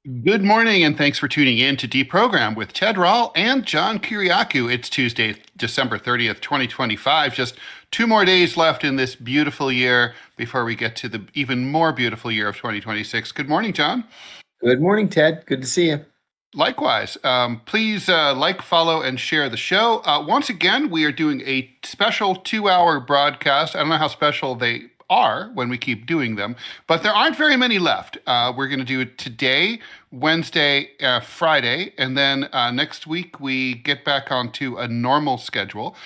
Good morning, and thanks for tuning in to DeProgram with Ted Rall and John Kiriakou. It's Tuesday, December 30th, 2025. Just 2 more days left in this beautiful year before we get to the even more beautiful year of 2026. Good morning, John. Good morning, Ted. Good to see you. Likewise, please like, follow, and share the show. Once again, we are doing a special 2 hour broadcast. I don't know how special they are when we keep doing them, but there aren't very many left. We're going to do it today, Wednesday, Friday, and then next week we get back onto a normal schedule.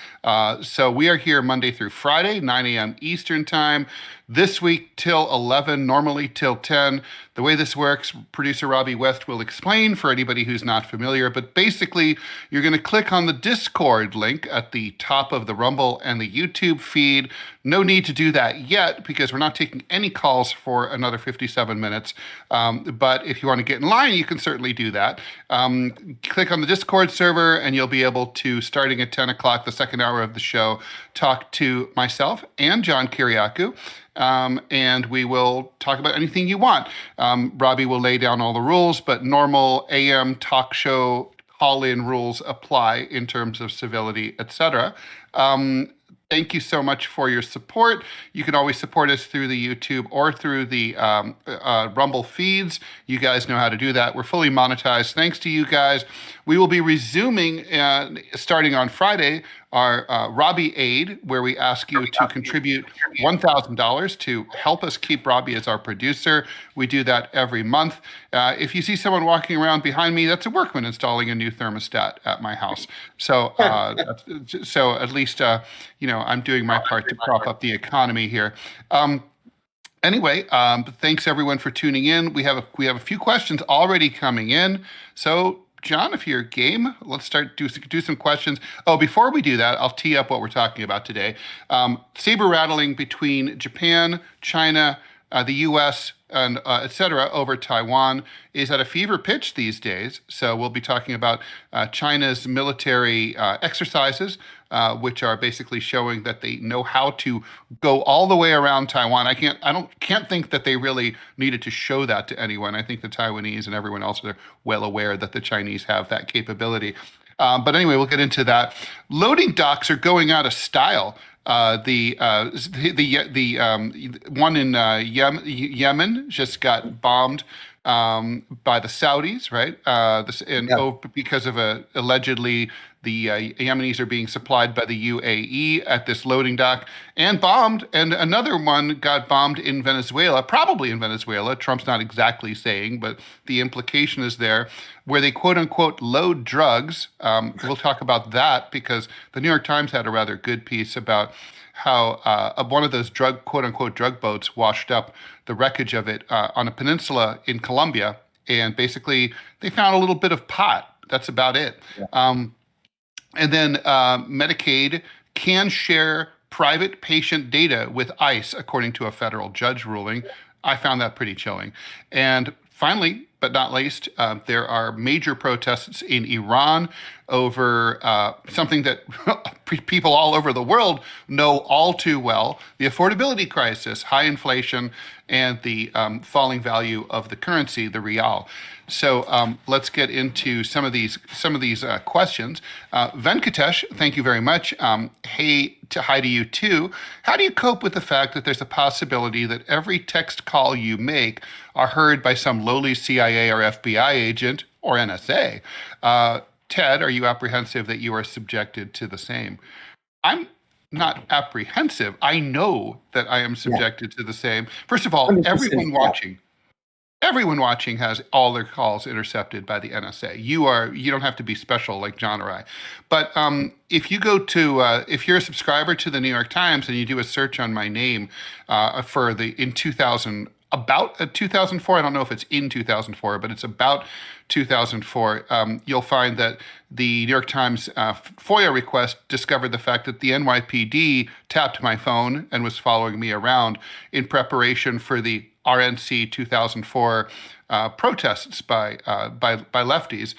So we are here Monday through Friday, 9 a.m. Eastern Time. This week till 11, normally till 10. The way this works, producer Robbie West will explain for anybody who's not familiar, but basically you're going to click on the Discord link at the top of the Rumble and the YouTube feed. No need to do that yet because we're not taking any calls for another 57 minutes. But if you want to get in line, you can certainly do that. Click on the Discord server and you'll be able to, starting at 10 o'clock, the second hour of the show, talk to myself and John Kiriakou. And we will talk about anything you want. Robbie will lay down all the rules, but normal AM talk show call-in rules apply in terms of civility, etc. Thank you so much for your support. You can always support us through the YouTube or through the Rumble feeds. You guys know how to do that. We're fully monetized. Thanks to you guys. We will be resuming, starting on Friday, our Robbie Aid, where we ask you to contribute $1,000 to help us keep Robbie as our producer. We do that every month. If you see someone walking around behind me, that's a workman installing a new thermostat at my house. So, so at least I'm doing my part to prop up the economy here. Anyway, thanks everyone for tuning in. We have a few questions already coming in. So, John, if you're game, let's start do some questions. Oh, before we do that, I'll tee up what we're talking about today. Saber rattling between Japan, China, the U.S., and et cetera, over Taiwan is at a fever pitch these days. So we'll be talking about China's military exercises, which are basically showing that they know how to go all the way around Taiwan. I can't think that they really needed to show that to anyone. I think the Taiwanese and everyone else are well aware that the Chinese have that capability. But anyway, we'll get into that. Loading docks are going out of style. The one in Yemen just got bombed by the Saudis, right? Yeah. Because of allegedly the Yemenis are being supplied by the UAE at this loading dock and bombed. And another one got bombed in Venezuela, probably in Venezuela. Trump's not exactly saying, but the implication is there, where they quote unquote load drugs. We'll talk about that because the New York Times had a rather good piece about how one of those quote unquote drug boats washed up, the wreckage of it on a peninsula in Colombia, and basically they found a little bit of pot. That's about it. Yeah. And then Medicaid can share private patient data with ICE, according to a federal judge ruling. I found that pretty chilling. And finally, but not least, there are major protests in Iran over something that people all over the world know all too well: the affordability crisis, high inflation, and the falling value of the currency, the rial. So let's get into some of these questions. Venkatesh, thank you very much. Hi to you too. How do you cope with the fact that there's a possibility that every text call you make are heard by some lowly CIA or FBI agent or NSA? Ted, are you apprehensive that you are subjected to the same? I'm not apprehensive. I know that I am Yeah. subjected to the same. First of all, 100%. Yeah. everyone watching has all their calls intercepted by the NSA. You don't have to be special like John or I. But if you go to if you're a subscriber to the New York Times and you do a search on my name for the in 2000 about 2004, I don't know if it's in 2004, but it's about 2004, you'll find that the New York Times FOIA request discovered the fact that the NYPD tapped my phone and was following me around in preparation for the RNC 2004 protests by lefties.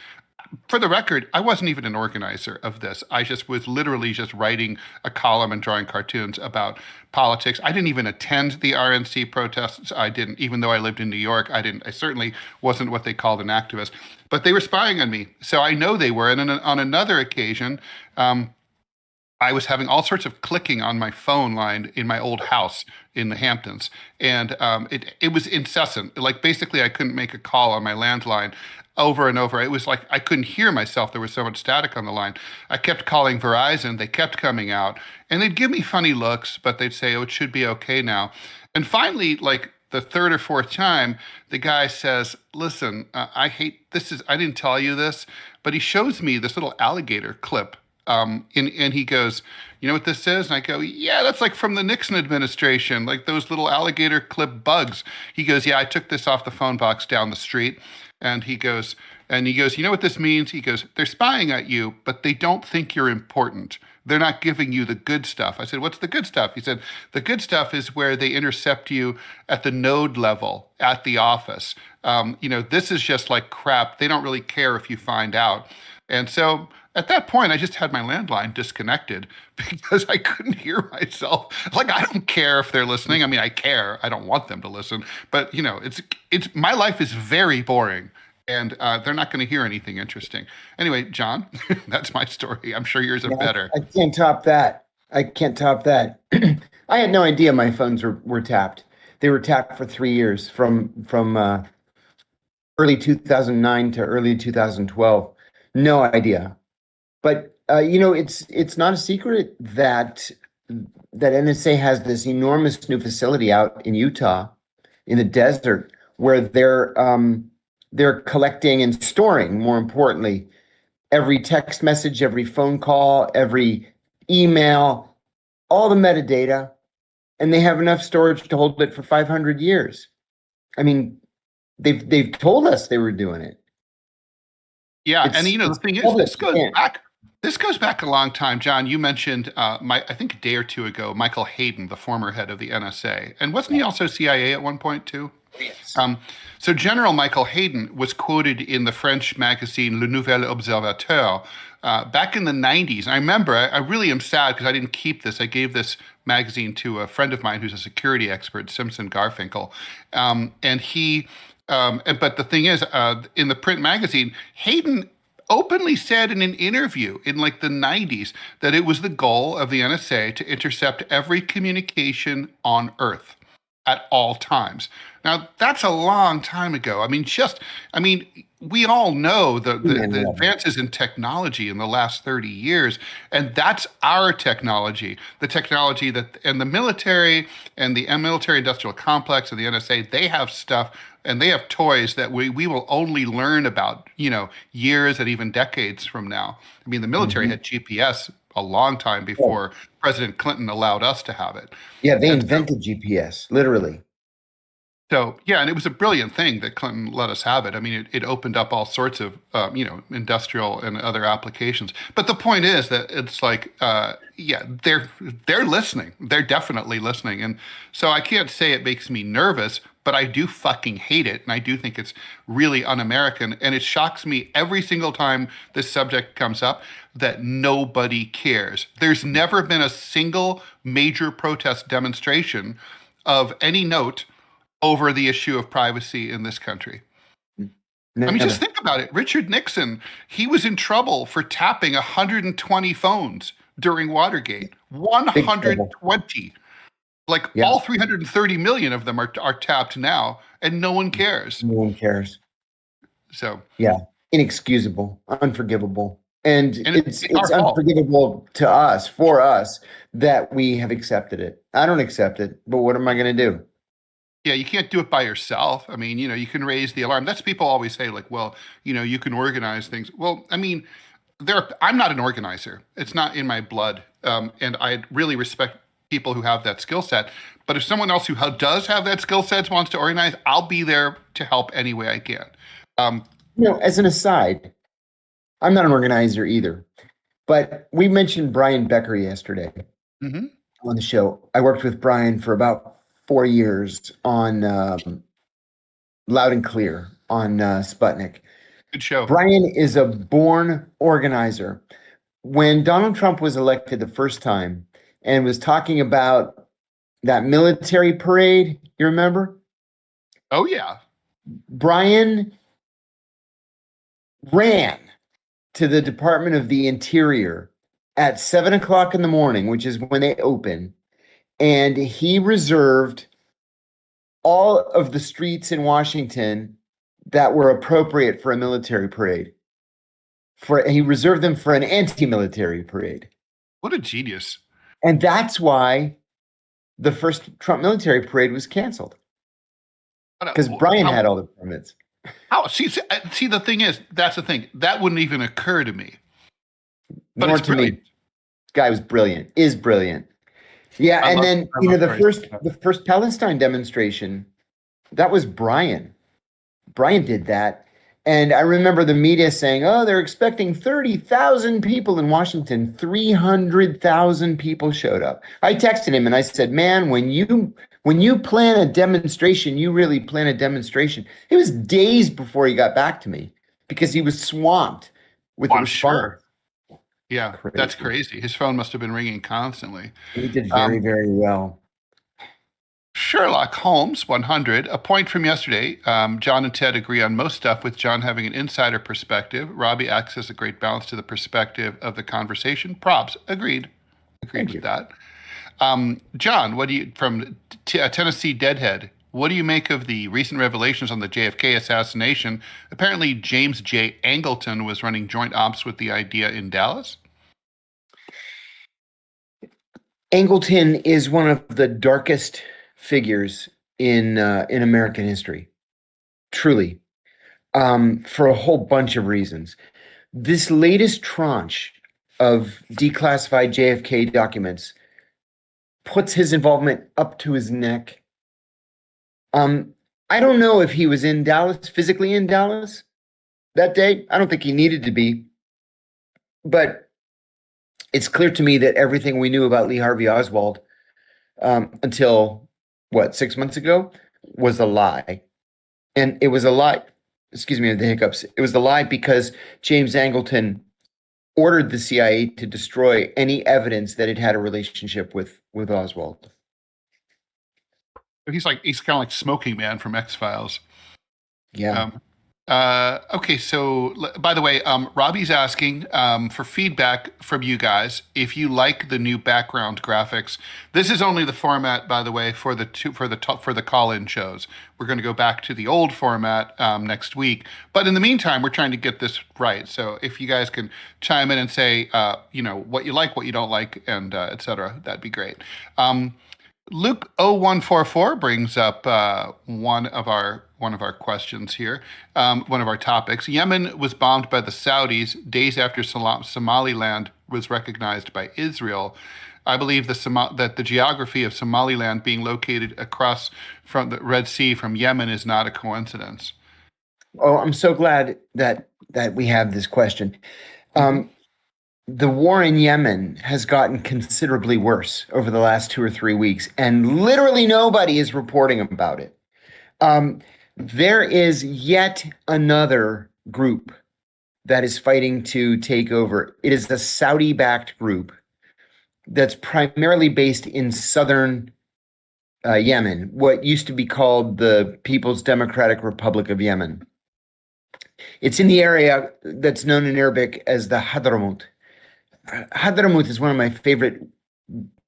for the record, I wasn't even an organizer of this. I just was literally just writing a column and drawing cartoons about politics. I didn't even attend the RNC protests. I didn't, even though I lived in New York, I certainly wasn't what they called an activist. But they were spying on me. So I know they were. And on another occasion, I was having all sorts of clicking on my phone line in my old house in the Hamptons, and it was incessant. Like basically, I couldn't make a call on my landline over and over. It was like I couldn't hear myself. There was so much static on the line. I kept calling Verizon. They kept coming out, and they'd give me funny looks, but they'd say, "Oh, it should be okay now." And finally, like the third or fourth time, the guy says, "Listen, I hate this. I didn't tell you this," but he shows me this little alligator clip. And he goes, "You know what this is?" And I go, "Yeah, that's like from the Nixon administration, like those little alligator clip bugs." He goes, "Yeah, I took this off the phone box down the street." And he goes, "You know what this means?" He goes, "They're spying at you, but they don't think you're important. They're not giving you the good stuff." I said, "What's the good stuff?" He said, "The good stuff is where they intercept you at the node level at the office. This is just like crap. They don't really care if you find out." And so at that point, I just had my landline disconnected because I couldn't hear myself. Like, I don't care if they're listening. I mean, I care. I don't want them to listen. But, it's my life is very boring, and they're not going to hear anything interesting. Anyway, John, that's my story. I'm sure yours are better. I can't top that. I can't top that. I had no idea my phones were tapped. They were tapped for 3 years from early 2009 to early 2012. No idea. But it's not a secret that NSA has this enormous new facility out in Utah, in the desert, where they're collecting and storing, more importantly, every text message, every phone call, every email, all the metadata, and they have enough storage to hold it for 500 years. I mean, they've told us they were doing it. Yeah, and the thing is, this goes back a long time. John, you mentioned I think a day or two ago, Michael Hayden, the former head of the NSA, and wasn't he also CIA at one point too? Yes. So General Michael Hayden was quoted in the French magazine Le Nouvel Observateur back in the 90s. I remember, I really am sad because I didn't keep this. I gave this magazine to a friend of mine who's a security expert, Simpson Garfinkel, and he. But the thing is, in the print magazine, Hayden openly said in an interview in like the 90s that it was the goal of the NSA to intercept every communication on Earth at all times. Now, that's a long time ago. We all know the advances in technology in the last 30 years, and that's our technology. The technology and the military and the military industrial complex and the NSA, they have stuff and they have toys that we will only learn about, years and even decades from now. I mean, the military had GPS a long time before President Clinton allowed us to have it. Yeah, they invented GPS, literally. So, yeah, and it was a brilliant thing that Clinton let us have it. I mean, it opened up all sorts of, industrial and other applications. But the point is that it's like, they're listening. They're definitely listening. And so I can't say it makes me nervous, but I do fucking hate it. And I do think it's really un-American. And it shocks me every single time this subject comes up that nobody cares. There's never been a single major protest demonstration of any note over the issue of privacy in this country. Never. I mean, just think about it. Richard Nixon, he was in trouble for tapping 120 phones during Watergate. 120. All 330 million of them are tapped now, and no one cares. No one cares. So yeah, inexcusable, unforgivable. And it's unforgivable to us, for us, that we have accepted it. I don't accept it, but what am I going to do? Yeah, you can't do it by yourself. I mean, you can raise the alarm. That's people always say, like, well, you can organize things. Well, I mean, I'm not an organizer. It's not in my blood. And I really respect people who have that skill set. But if someone else who does have that skill set wants to organize, I'll be there to help any way I can. As an aside, I'm not an organizer either. But we mentioned Brian Becker yesterday on the show. I worked with Brian for about 4 years on Loud and Clear on Sputnik. Good show. Brian is a born organizer. When Donald Trump was elected the first time and was talking about that military parade, you remember? Oh yeah. Brian ran to the Department of the Interior at 7 o'clock in the morning, which is when they open, and he reserved all of the streets in Washington that were appropriate for a military parade. He reserved them for an anti-military parade. What a genius. And that's why the first Trump military parade was canceled. Because Brian had all the permits. See, the thing is, that's the thing. That wouldn't even occur to me. But Nor it's to me. brilliant. This guy was brilliant, is brilliant. Yeah, and then the first Palestine demonstration, that was Brian. Brian did that. And I remember the media saying, oh, they're expecting 30,000 people in Washington. 300,000 people showed up. I texted him and I said, man, when you plan a demonstration, you really plan a demonstration. It was days before he got back to me because he was swamped with the response. Sure. Yeah, that's crazy. His phone must have been ringing constantly. He did very, very well. Sherlock Holmes 100, a point from yesterday. John and Ted agree on most stuff, with John having an insider perspective. Robbie acts as a great balance to the perspective of the conversation. Props. Agreed with that. John, what do you, from Tennessee Deadhead, what do you make of the recent revelations on the JFK assassination? Apparently, James J. Angleton was running joint ops with the idea in Dallas. Angleton is one of the darkest figures in American history, truly, for a whole bunch of reasons. This latest tranche of declassified JFK documents puts his involvement up to his neck. I don't know if he was in Dallas, physically in Dallas that day. I don't think he needed to be, but it's clear to me that everything we knew about Lee Harvey Oswald until 6 months ago was a lie. And it was a lie, excuse me, the hiccups. It was a lie because James Angleton ordered the CIA to destroy any evidence that it had a relationship with Oswald. He's kind of like Smoking Man from X-Files. Yeah. Okay, so by the way, Robbie's asking for feedback from you guys if you like the new background graphics. This is only the format, by the way, for the call-in shows. We're going to go back to the old format next week, but in the meantime, we're trying to get this right. So if you guys can chime in and say, what you like, what you don't like, and etc., that'd be great. Luke 0144 brings up one of our questions here, one of our topics. Yemen was bombed by the Saudis days after Somaliland was recognized by Israel. I believe that the geography of Somaliland being located across from the Red Sea from Yemen is not a coincidence. Oh, I'm so glad that we have this question. The war in Yemen has gotten considerably worse over the last 2 or 3 weeks, and literally nobody is reporting about it. There is yet another group that is fighting to take over. It is a Saudi-backed group that's primarily based in southern Yemen, what used to be called the People's Democratic Republic of Yemen. It's in the area that's known in Arabic as the Hadramaut. Hadramaut is one of my favorite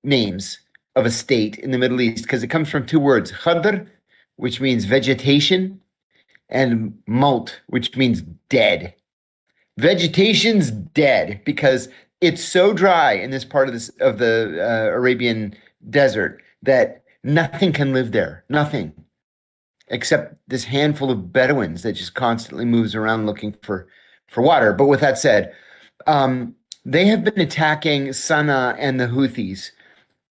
names of a state in the Middle East because it comes from 2 words, Khadr, which means vegetation, and Maut, which means dead. Vegetation's dead because it's so dry in this part of the Arabian desert that nothing can live there, nothing, except this handful of Bedouins that just constantly moves around looking for water. But with that said, they have been attacking Sana'a and the Houthis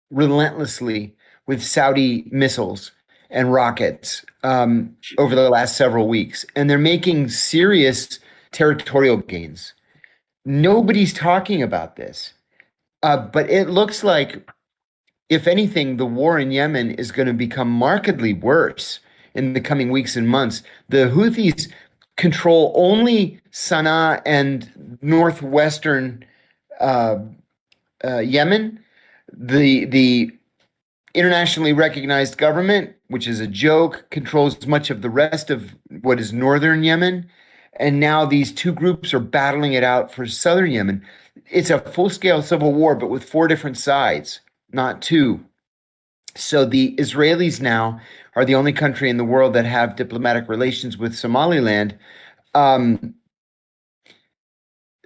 relentlessly with Saudi missiles and rockets over the last several weeks. And they're making serious territorial gains. Nobody's talking about this. But it looks like, if anything, the war in Yemen is going to become markedly worse in the coming weeks and months. The Houthis control only Sana'a and northwestern uh, Yemen. The internationally recognized government, which is a joke, controls much of the rest of what is northern Yemen. And now these two groups are battling it out for southern Yemen. It's a full-scale civil war, but with four different sides, not two. So the Israelis now are the only country in the world that have diplomatic relations with Somaliland. Um,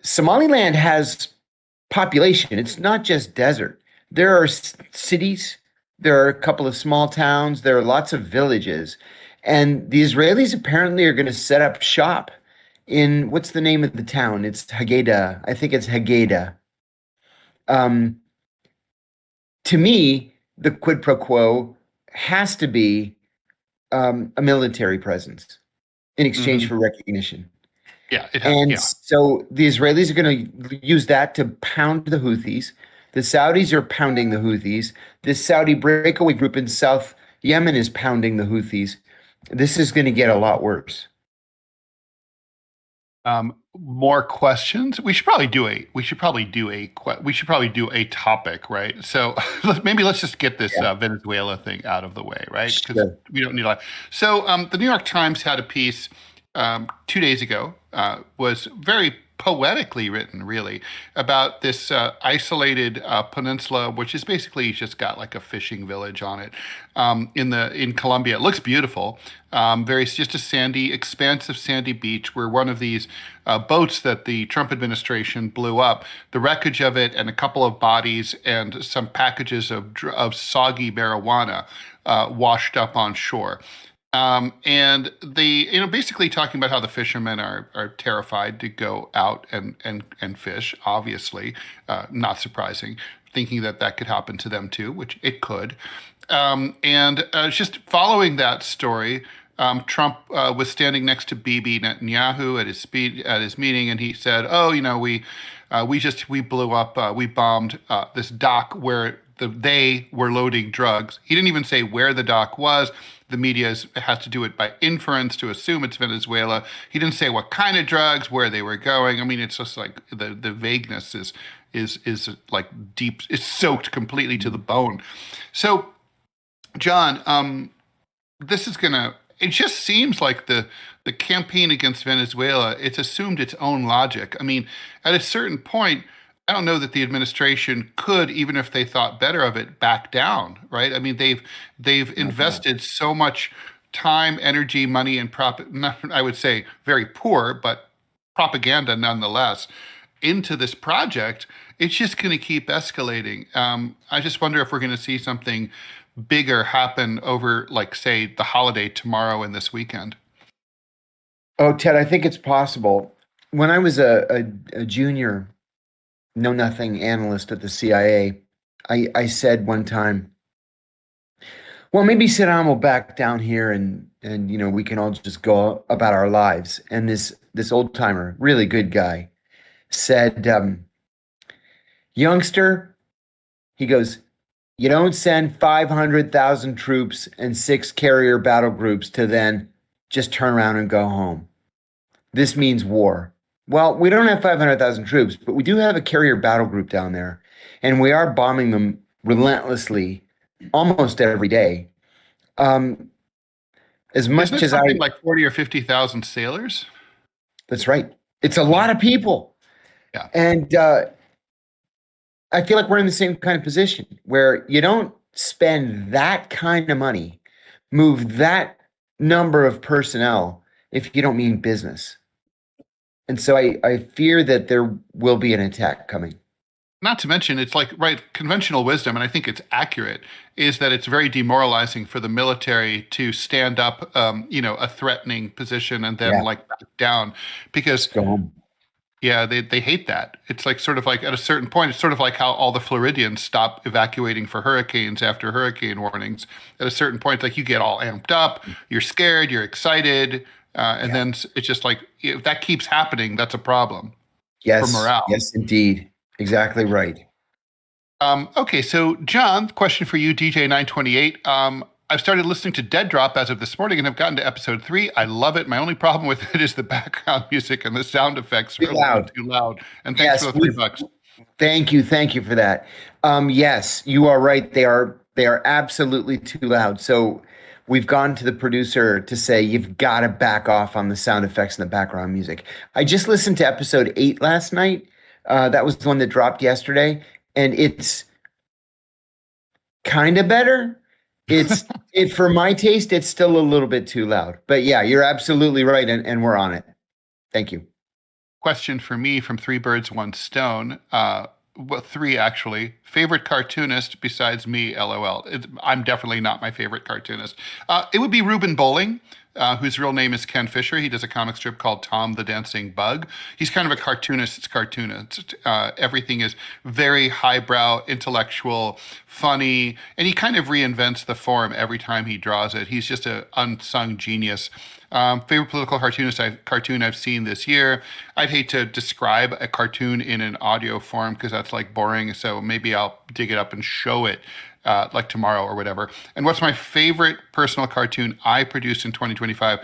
Somaliland has population. It's not just desert. There are cities, there are a couple of small towns, there are lots of villages. And the Israelis apparently are going to set up shop in what's the name of the town? It's Haggadah. I think it's Haggadah. Um, to me, the quid pro quo has to be a military presence in exchange for recognition. Yeah, And so the Israelis are going to use that to pound the Houthis. The Saudis are pounding the Houthis. This Saudi breakaway group in South Yemen is pounding the Houthis. This is going to get a lot worse. More questions. We should probably do a topic, right? So maybe let's just get this Venezuela thing out of the way, right? Because we don't need a lot. So the New York Times had a piece 2 days ago, was very poetically written, really, about this isolated peninsula, which is basically just got like a fishing village on it in Colombia. It looks beautiful. Just a sandy, expansive sandy beach where one of these boats that the Trump administration blew up, the wreckage of it, and a couple of bodies and some packages of soggy marijuana washed up on shore. And basically talking about how the fishermen are terrified to go out and fish, obviously, not surprising, thinking that could happen to them too, which it could. And just following that story, Trump was standing next to Bibi Netanyahu at his meeting, and he said, "Oh, we blew up, we bombed this dock where they were loading drugs." He didn't even say where the dock was. The media has to do it by inference to assume it's Venezuela. He didn't say what kind of drugs, where they were going. I mean, it's just like the vagueness is like deep. It's soaked completely to the bone. So, John, this is gonna. It just seems like the campaign against Venezuela. It's assumed its own logic. I mean, at a certain point, I don't know that the administration could, even if they thought better of it, back down, right? I mean, they've invested so much time, energy, money, and I would say very poor, but propaganda nonetheless, into this project. It's just going to keep escalating. I just wonder if we're going to see something bigger happen over, like, say, the holiday tomorrow and this weekend. Oh, Ted, I think it's possible. When I was a junior know-nothing analyst at the CIA, I said one time, well, maybe Saddam will back down here and we can all just go about our lives. And this old timer, really good guy, said, youngster, he goes, you don't send 500,000 troops and 6 carrier battle groups to then just turn around and go home. This means war. Well, we don't have 500,000 troops, but we do have a carrier battle group down there, and we are bombing them relentlessly almost every day. As much Isn't it as something like 40 or 50,000 sailors? That's right. It's a lot of people. Yeah. And I feel like we're in the same kind of position where you don't spend that kind of money, move that number of personnel if you don't mean business. And so I fear that there will be an attack coming. Not to mention, it's like, right, conventional wisdom, and I think it's accurate, is that it's very demoralizing for the military to stand up, a threatening position and then back down, because go home. Yeah, they hate that. It's like sort of like at a certain point, it's sort of like how all the Floridians stop evacuating for hurricanes after hurricane warnings. At a certain point, it's like you get all amped up, you're scared, you're excited, and then it's just like if that keeps happening, that's a problem for morale. Yes, indeed. Exactly right. Okay, so John, question for you, DJ 928. I've started listening to Dead Drop as of this morning and have gotten to episode 3. I love it. My only problem with it is the background music and the sound effects are Too a little loud. bit too loud. And thanks Yes, for the $3. thank you for that. Yes, you are right. They are absolutely too loud. So we've gone to the producer to say you've got to back off on the sound effects and the background music. I just listened to episode 8 last night. That was the one that dropped yesterday, and it's kind of better. For my taste, it's still a little bit too loud. But yeah, you're absolutely right, and we're on it. Thank you. Question for me from Three Birds, One Stone. Well, 3 actually. Favorite cartoonist besides me, LOL. I'm definitely not my favorite cartoonist. It would be Reuben Bowling, whose real name is Ken Fisher. He does a comic strip called Tom the Dancing Bug. He's kind of a cartoonist's cartoonist. Everything is very highbrow, intellectual, funny, and he kind of reinvents the form every time he draws it. He's just an unsung genius. Favorite political cartoon I've seen this year. I'd hate to describe a cartoon in an audio form because that's like boring. So maybe I'll dig it up and show it like tomorrow or whatever. And what's my favorite personal cartoon I produced in 2025?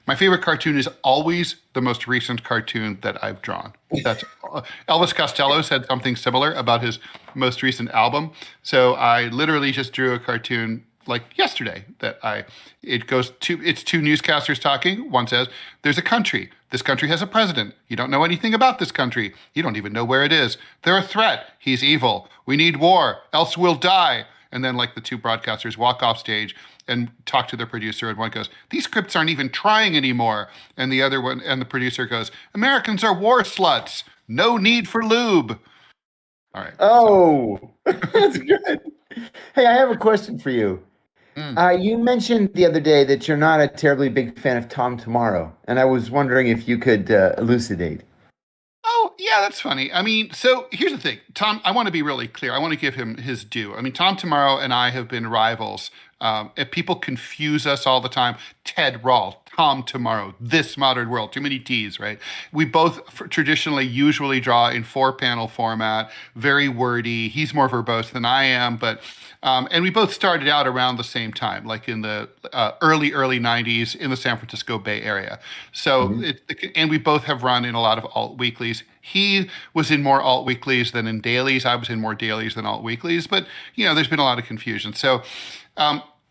My favorite cartoon is always the most recent cartoon that I've drawn. That's Elvis Costello said something similar about his most recent album. So I literally just drew a cartoon like yesterday it's two newscasters talking. One says, there's a country. This country has a president. You don't know anything about this country. You don't even know where it is. They're a threat. He's evil. We need war, else we'll die. And then like the 2 broadcasters walk off stage and talk to their producer, and one goes, these scripts aren't even trying anymore. And the other one, and the producer goes, Americans are war sluts. No need for lube. All right. Oh, that's good. Hey, I have a question for you. You mentioned the other day that you're not a terribly big fan of Tom Tomorrow, and I was wondering if you could elucidate. Oh, yeah, that's funny. I mean, so here's the thing. Tom, I want to be really clear. I want to give him his due. I mean, Tom Tomorrow and I have been rivals. And people confuse us all the time. Ted Rall, Tom Tomorrow, This Modern World, too many T's, right? We both traditionally usually draw in 4-panel format, very wordy. He's more verbose than I am, but and we both started out around the same time, like in the early 90s in the San Francisco Bay Area. So, and we both have run in a lot of alt weeklies. He was in more alt weeklies than in dailies. I was in more dailies than alt weeklies, but there's been a lot of confusion. So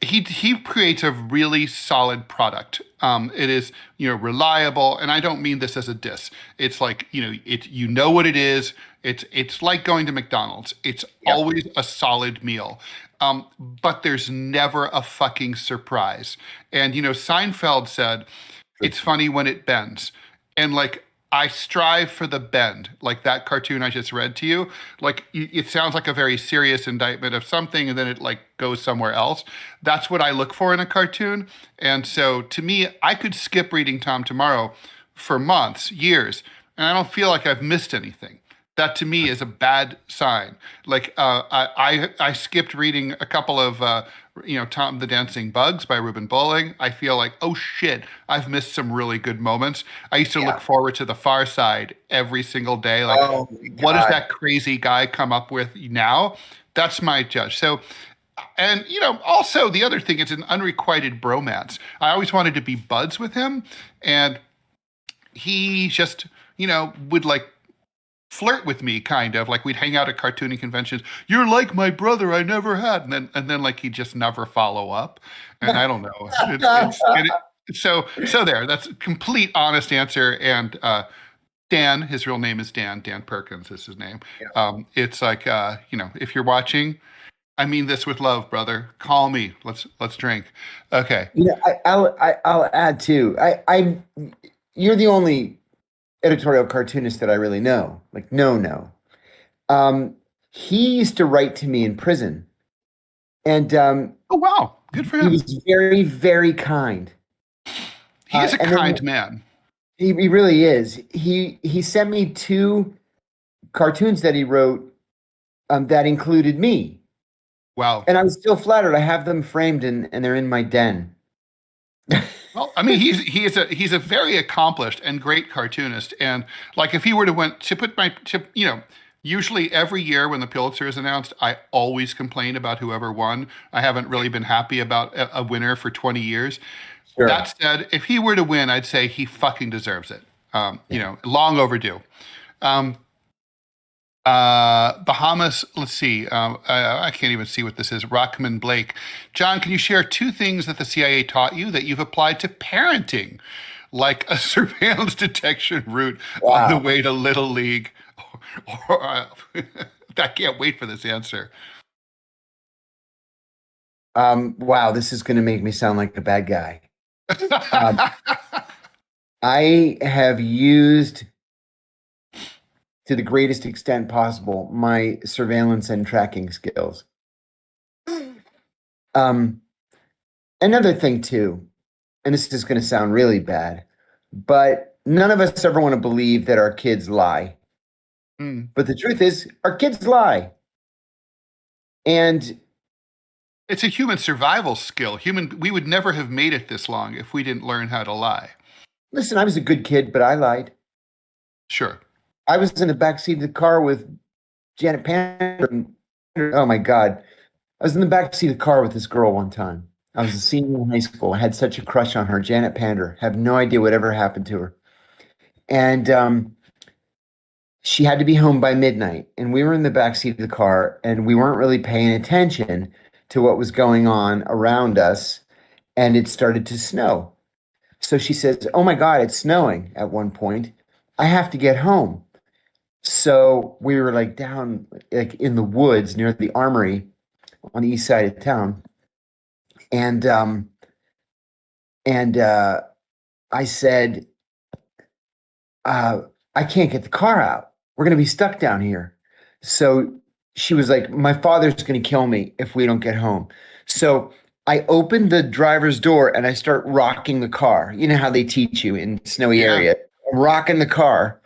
he creates a really solid product. It is reliable, and I don't mean this as a diss. It's like what it is. It's like going to McDonald's. It's always a solid meal. But there's never a fucking surprise. And Seinfeld said, "It's funny when it bends," and like, I strive for the bend, like that cartoon I just read to you. Like, it sounds like a very serious indictment of something, and then it like goes somewhere else. That's what I look for in a cartoon. And so to me, I could skip reading Tom Tomorrow for months, years, and I don't feel like I've missed anything. That to me is a bad sign. Like I skipped reading a couple of Tom the Dancing Bugs by Reuben Bowling. I feel like, oh shit, I've missed some really good moments. I used to look forward to The Far Side every single day. Like, what does that crazy guy come up with now? That's my judge. So, and also the other thing, it's an unrequited bromance. I always wanted to be buds with him, and he just would like flirt with me, kind of like we'd hang out at cartooning conventions. You're like my brother I never had, and then like he'd just never follow up, and I don't know. So there. That's a complete honest answer. And Dan, his real name is Dan Perkins is his name. It's like if you're watching, I mean this with love, brother. Call me. Let's drink. Okay. I'll add too. You're the only editorial cartoonist that I really know. Like, no. He used to write to me in prison, and oh wow, good for him. He was very, very kind. He is a kind man. He really is. He sent me 2 cartoons that he wrote that included me. Wow. And I was still flattered. I have them framed and they're in my den. Well, I mean, he's a very accomplished and great cartoonist, and like if he were to Usually every year when the Pulitzer is announced, I always complain about whoever won. I haven't really been happy about a winner for 20 years. Sure. That said, if he were to win, I'd say he fucking deserves it. Yeah. Long overdue. Um, Bahamas, let's see. I can't even see what this is. Rockman Blake. John, can you share two things that the CIA taught you that you've applied to parenting, like a surveillance detection route on the Wow. way to Little League? I can't wait for this answer. Wow, this is going to make me sound like a bad guy. Um, I have used to the greatest extent possible my surveillance and tracking skills. Um, Another thing too, and this is going to sound really bad, but none of us ever want to believe that our kids lie. Mm. But the truth is, our kids lie. And It's a human survival skill. We would never have made it this long if we didn't learn how to lie. listen, I was a good kid, but I lied. Sure. I was in the backseat of the car with Janet Panther. Oh my God. I was in the backseat of the car with this girl one time. I was a senior in high school. I had such a crush on her, Janet Pander. Have no idea what ever happened to her. And she had to be home by midnight. And we were in the backseat of the car and we weren't really paying attention to what was going on around us. And it started to snow. So she says, "Oh my God, it's snowing," at one point. "I have to get home." So we were like down like in the woods near the armory on the east side of town. And I said, "I can't get the car out. We're gonna be stuck down here." So she was like, "My father's gonna kill me if we don't get home." So I opened the driver's door and I start rocking the car. You know how they teach you in snowy Yeah. area. I'm rocking the car.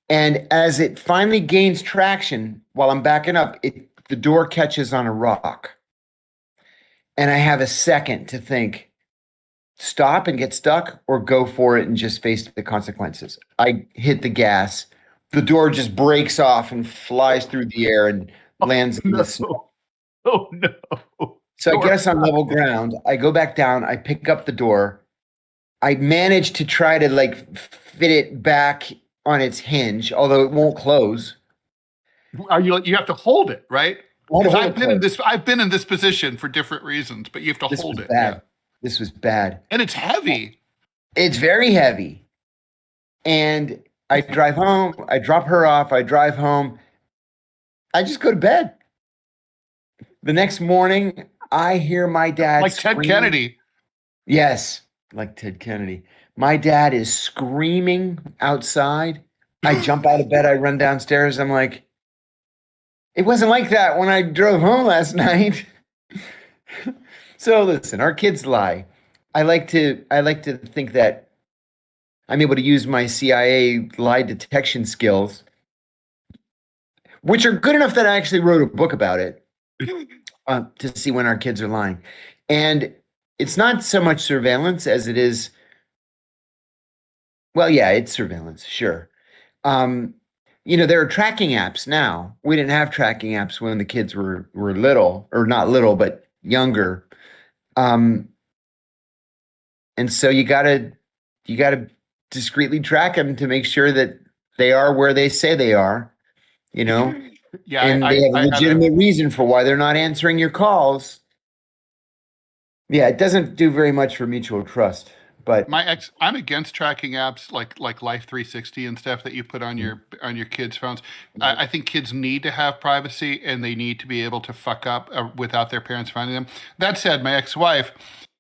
And as it finally gains traction while I'm backing up, the door catches on a rock. And I have a second to think, stop and get stuck or go for it and just face the consequences. I hit the gas. The door just breaks off and flies through the air and lands in the snow. No. Oh no. So I get us on level ground. I go back down. I pick up the door. I manage to try to like fit it back on its hinge, although it won't close. You have to hold it, right? I had to Because hold it closed. I've been in this position for different reasons, but you have to This hold was it. Yeah. bad. This was bad. And it's heavy. It's very heavy. And I drive home. I drop her off. I drive home. I just go to bed. The next morning, I hear my dad Like Ted screaming. Kennedy. Yes, like Ted Kennedy. My dad is screaming outside. I jump out of bed. I run downstairs. I'm like, it wasn't like that when I drove home last night. So listen, our kids lie. I like to think that I'm able to use my CIA lie detection skills, which are good enough that I actually wrote a book about it, to see when our kids are lying. And it's not so much surveillance as it is, well, yeah, it's surveillance, sure. There are tracking apps now. We didn't have tracking apps when the kids were little, or not little, but younger. And so you gotta discreetly track them to make sure that they are where they say they are, Yeah, and they have a I had legitimate reason for why they're not answering your calls. Yeah, it doesn't do very much for mutual trust, but I'm against tracking apps like Life 360 and stuff that you put on your kids' phones. I think kids need to have privacy and they need to be able to fuck up without their parents finding them. That said, my ex-wife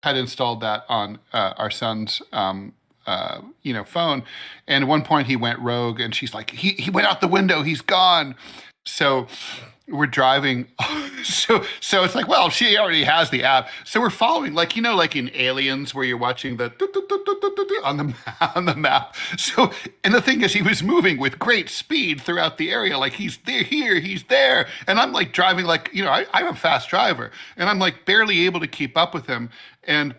had installed that on our son's phone, and at one point he went rogue, and she's like, he went out the window, he's gone. So we're driving. So it's like, well, she already has the app. So we're following, like, like in Aliens where you're watching the on the map. So, and the thing is, he was moving with great speed throughout the area. Like he's there, here, he's there. And I'm like driving like, I'm a fast driver and I'm like barely able to keep up with him. And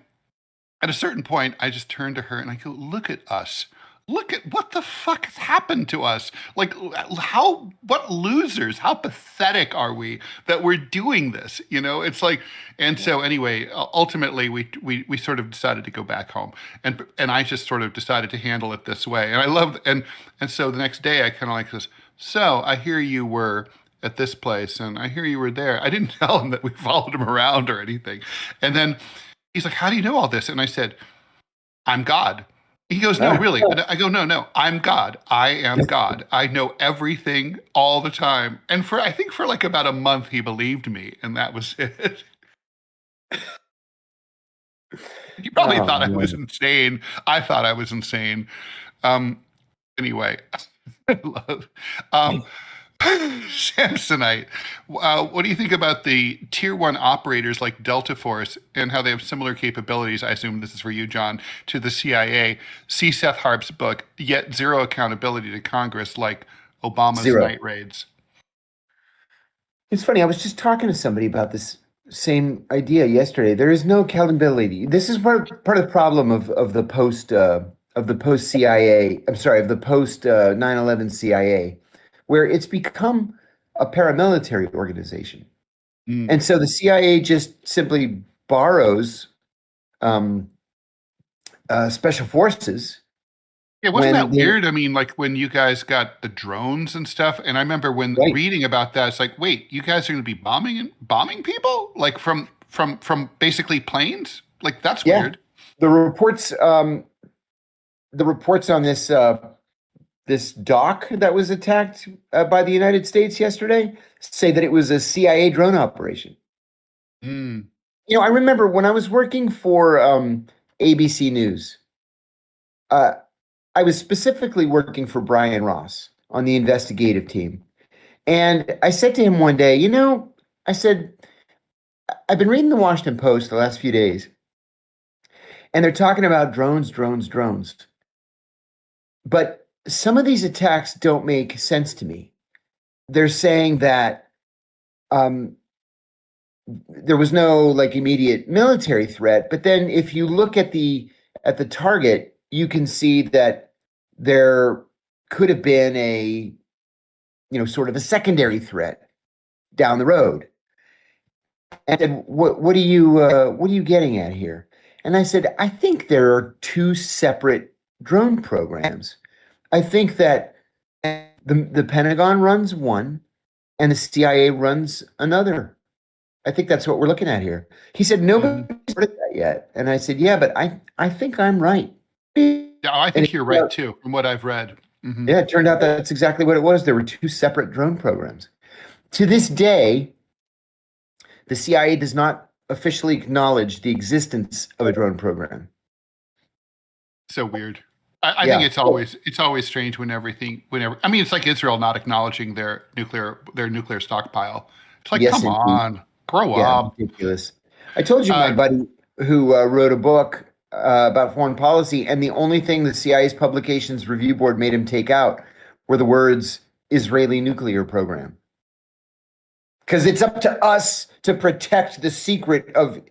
at a certain point, I just turned to her and I go, look at us. look at what the fuck has happened to us. Like, what losers, how pathetic are we that we're doing this? It's like, and so anyway, ultimately we sort of decided to go back home, and I just sort of decided to handle it this way. And I loved, and so the next day I kind of like this. So I hear you were at this place, and I hear you were there. I didn't tell him that we followed him around or anything. And then he's like, how do you know all this? And I said, I'm God. He goes, no, really? And I go, no, I'm God. I am God. I know everything all the time. And I think for like about a month, he believed me, and that was it. He probably thought I was insane. I thought I was insane. Anyway, Samsonite. What do you think about the tier one operators like Delta Force and how they have similar capabilities? I assume this is for you, John, to the CIA. See Seth Harp's book, yet zero accountability to Congress like Obama's night raids. It's funny. I was just talking to somebody about this same idea yesterday. There is no accountability. This is part of the problem of the post CIA. I'm sorry, of the post 9/11 CIA, where it's become a paramilitary organization. And so the CIA just simply borrows special forces. Yeah, wasn't that weird? I mean, like when you guys got the drones and stuff, and I remember when reading about that, it's like, wait, you guys are going to be bombing people, like from basically planes? Like that's weird. The reports on this dock that was attacked by the United States yesterday say that it was a CIA drone operation. I remember when I was working for ABC News, I was specifically working for Brian Ross on the investigative team. And I said to him one day, I said, I've been reading the Washington Post the last few days, and they're talking about drones. But some of these attacks don't make sense to me. They're saying that there was no like immediate military threat, but then if you look at the target, you can see that there could have been a sort of a secondary threat down the road. And what are you getting at here? And I said, I think there are two separate drone programs. I think that the Pentagon runs one and the CIA runs another. I think that's what we're looking at here. He said, nobody's heard of that yet. And I said, yeah, but I think I'm right. Yeah, I think you're right too, from what I've read. Yeah, it turned out that's exactly what it was. There were two separate drone programs. To this day, the CIA does not officially acknowledge the existence of a drone program. So weird. I think it's always strange whenever I mean, it's like Israel not acknowledging their nuclear stockpile. It's like, come on, grow up. Ridiculous. I told you my buddy who wrote a book about foreign policy, and the only thing the CIA's Publications Review Board made him take out were the words Israeli nuclear program. Because it's up to us to protect the secret of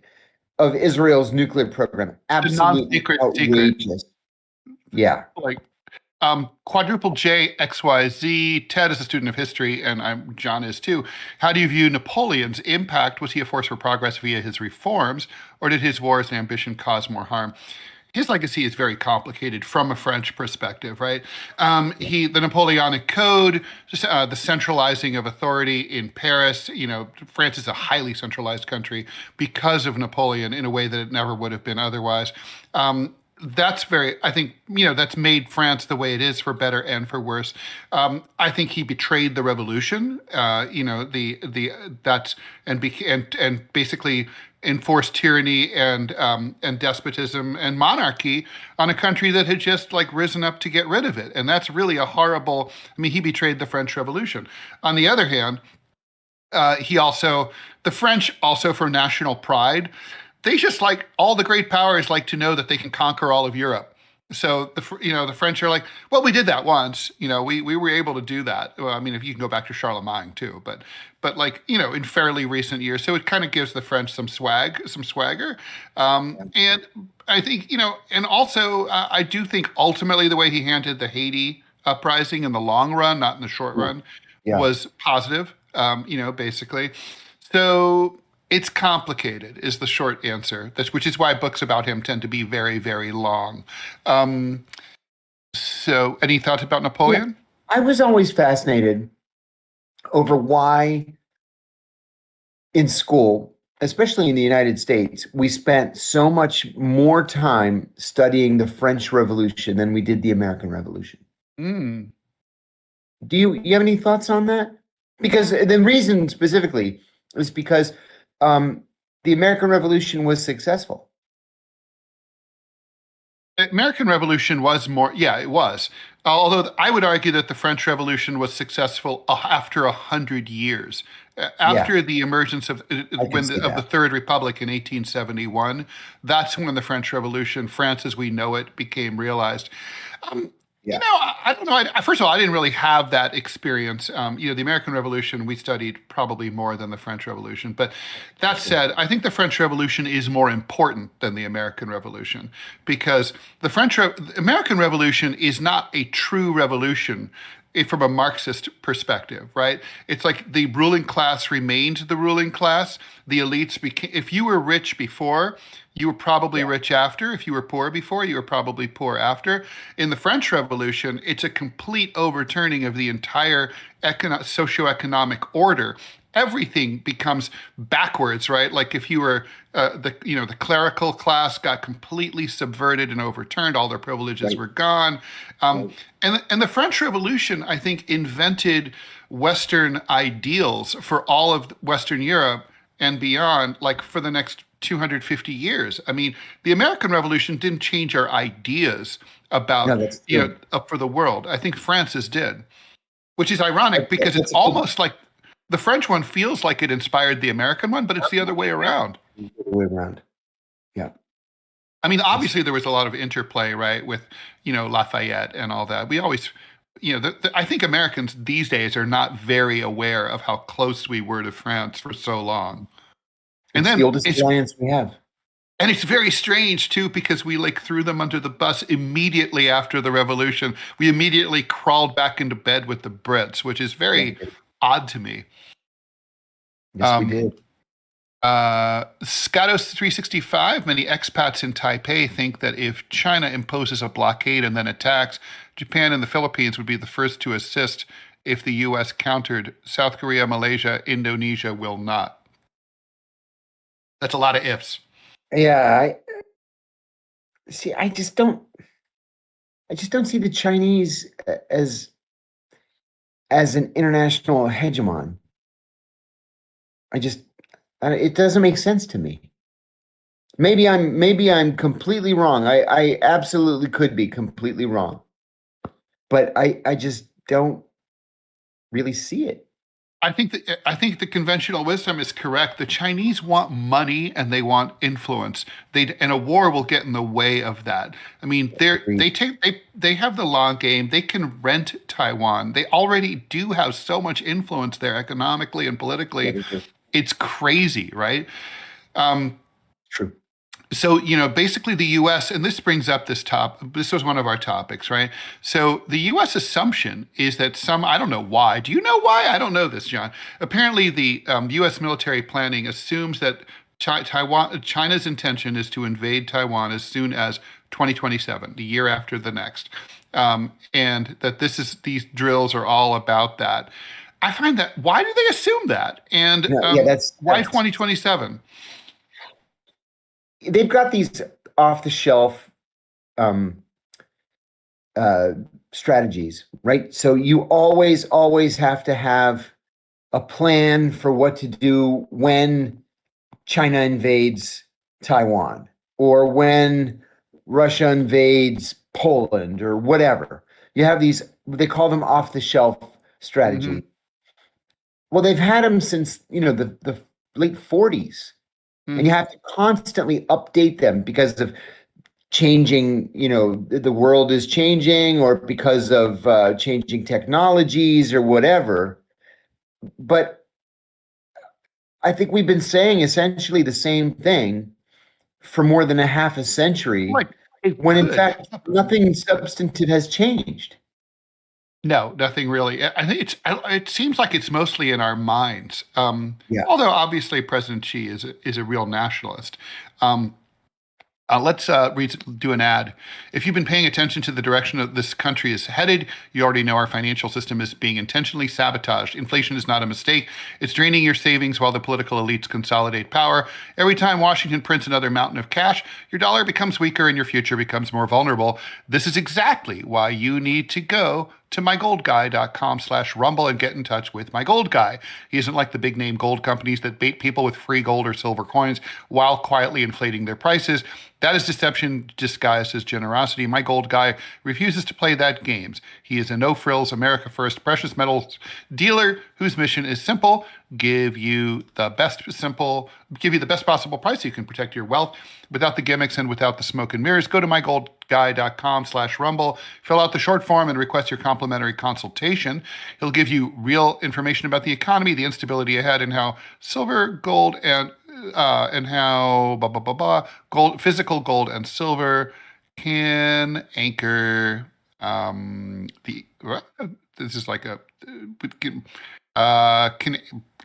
Israel's nuclear program. Absolutely outrageous. Yeah. Like quadruple J XYZ. Ted is a student of history, and John is too. How do you view Napoleon's impact? Was he a force for progress via his reforms, or did his wars and ambition cause more harm? His legacy is very complicated from a French perspective, right? The Napoleonic Code, the centralizing of authority in Paris. France is a highly centralized country because of Napoleon in a way that it never would have been otherwise. That's that's made France the way it is for better and for worse. I think he betrayed the revolution, and basically enforced tyranny and despotism and monarchy on a country that had just like risen up to get rid of it. And that's really a horrible, he betrayed the French Revolution. On the other hand, the French also for national pride, they just like all the great powers like to know that they can conquer all of Europe. So the French are like, well, we did that once. We were able to do that. Well, I mean, if you can go back to Charlemagne too, but like in fairly recent years, so it kind of gives the French some swagger, and I think and also I do think ultimately the way he handled the Haiti uprising in the long run, not in the short run, Yeah. was positive. Basically, so. It's complicated, is the short answer. Which is why books about him tend to be very, very long. So, any thoughts about Yeah. Napoleon? I was always fascinated over why in school, especially in the United States, we spent so much more time studying the French Revolution than we did the American Revolution. Mm. Do you have any thoughts on that? Because the reason specifically is because the American Revolution was successful. The American Revolution was more, yeah, it was. Although I would argue that the French Revolution was successful after 100 years, Yeah, after the emergence of I can see of the that. Third Republic in 1871. That's when the French Revolution, France as we know it, became realized. Um, Yeah, I don't know. First of all, I didn't really have that experience. The American Revolution we studied probably more than the French Revolution. But that sure. said, I think the French Revolution is more important than the American Revolution because the American Revolution is not a true revolution from a Marxist perspective, right? It's like the ruling class remained the ruling class. The elites became, if you were rich before, you were probably Yeah, rich after. If you were poor before, you were probably poor after. In the French Revolution, it's a complete overturning of the entire socioeconomic order. Everything becomes backwards, right? Like if you were the clerical class got completely subverted and overturned, all their privileges right, were gone. Um, right. and the French Revolution, I think, invented Western ideals for all of Western Europe and beyond, like for the next 250 years. I mean, the American Revolution didn't change our ideas No, about, that's true. up for the world. I think France's did, which is ironic because it's That's a good almost like the French one feels like it inspired the American one, but it's the other way around. way around. Yeah, I mean, that's obviously there was a lot of interplay, right, with Lafayette and all that. We always, I think Americans these days are not very aware of how close we were to France for so long. And it's the then oldest alliance we have. it's very strange too because we like threw them under the bus immediately after the revolution. We immediately crawled back into bed with the Brits, which is Yeah, very odd to me. yes, we Um, did. Scatos 365, many expats in Taipei think that if China imposes a blockade and then attacks, Japan and the Philippines would be the first to assist if the US countered. South Korea, Malaysia, Indonesia will not. That's a lot of ifs. Yeah, I see. I just don't see the Chinese as an international hegemon. I just, it doesn't make sense to me. Maybe I'm completely wrong. I absolutely could be completely wrong, but I just don't really see it. I think the conventional wisdom is correct. The Chinese want money and they want influence. And a war will get in the way of that. I mean, Agreed. they have the long game. They can rent Taiwan. They already do have so much influence there economically and Yeah, politically. they do. It's crazy, right? Um, True. so basically the US, and this brings up this was one of our topics, right? So the US assumption is that I don't know why. Do you know why? I don't know this, John. Apparently the US military planning assumes that China's intention is to invade Taiwan as soon as 2027, the year after the next. And that these drills are all about that. I find that, why do they assume that? And No, yeah, why that's 2027? they've got these off the shelf um, uh, strategies, right? So you always have to have a plan for what to do when China invades Taiwan or when Russia invades Poland or whatever. You have these, they call them off the shelf Hmm. strategy. Well, they've had them since, the late 40s, and you Hmm. have to constantly update them because of changing, the world is changing, or because of changing technologies or whatever. But I think we've been saying essentially the same thing for more than a half a century, Like it when in could. fact nothing substantive has changed. No, nothing really. I think it seems like it's mostly in our minds. Yeah. Although obviously President Xi is a real nationalist. Um, let's do an ad. If you've been paying attention to the direction that this country is headed, you already know our financial system is being intentionally sabotaged. Inflation is not a mistake. It's draining your savings while the political elites consolidate power. Every time Washington prints another mountain of cash, your dollar becomes weaker and your future becomes more vulnerable. This is exactly why you need to go to mygoldguy.com/rumble and get in touch with my gold guy. He isn't like the big name gold companies that bait people with free gold or silver coins while quietly inflating their prices. That is deception disguised as generosity. My gold guy refuses to play that games. He is a no-frills, America First precious metals dealer whose mission is simple: give you the best possible price so you can protect your wealth without the gimmicks and without the smoke and mirrors. Go to mygoldguy.com/rumble, fill out the short form and request your complimentary consultation. He'll give you real information about the economy, the instability ahead, and how silver, gold, and how physical gold and silver can anchor the. This is like a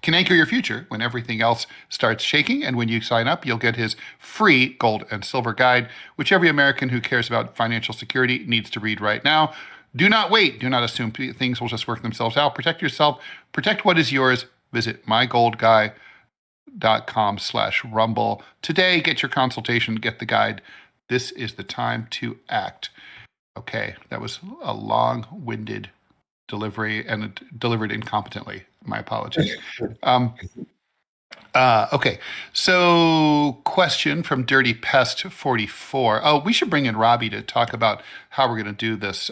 can anchor your future when everything else starts shaking. And when you sign up, you'll get his free gold and silver guide, which every American who cares about financial security needs to read right now. Do not wait. Do not assume things will just work themselves out. Protect yourself. Protect what is yours. Visit mygoldguy.com/rumble today. Get your consultation. Get the guide. This is the time to act. Okay, that was a long-winded delivery and delivered incompetently. My apologies. Okay, so question from Dirty Pest 44. Oh, we should bring in Robbie to talk about how we're going to do this.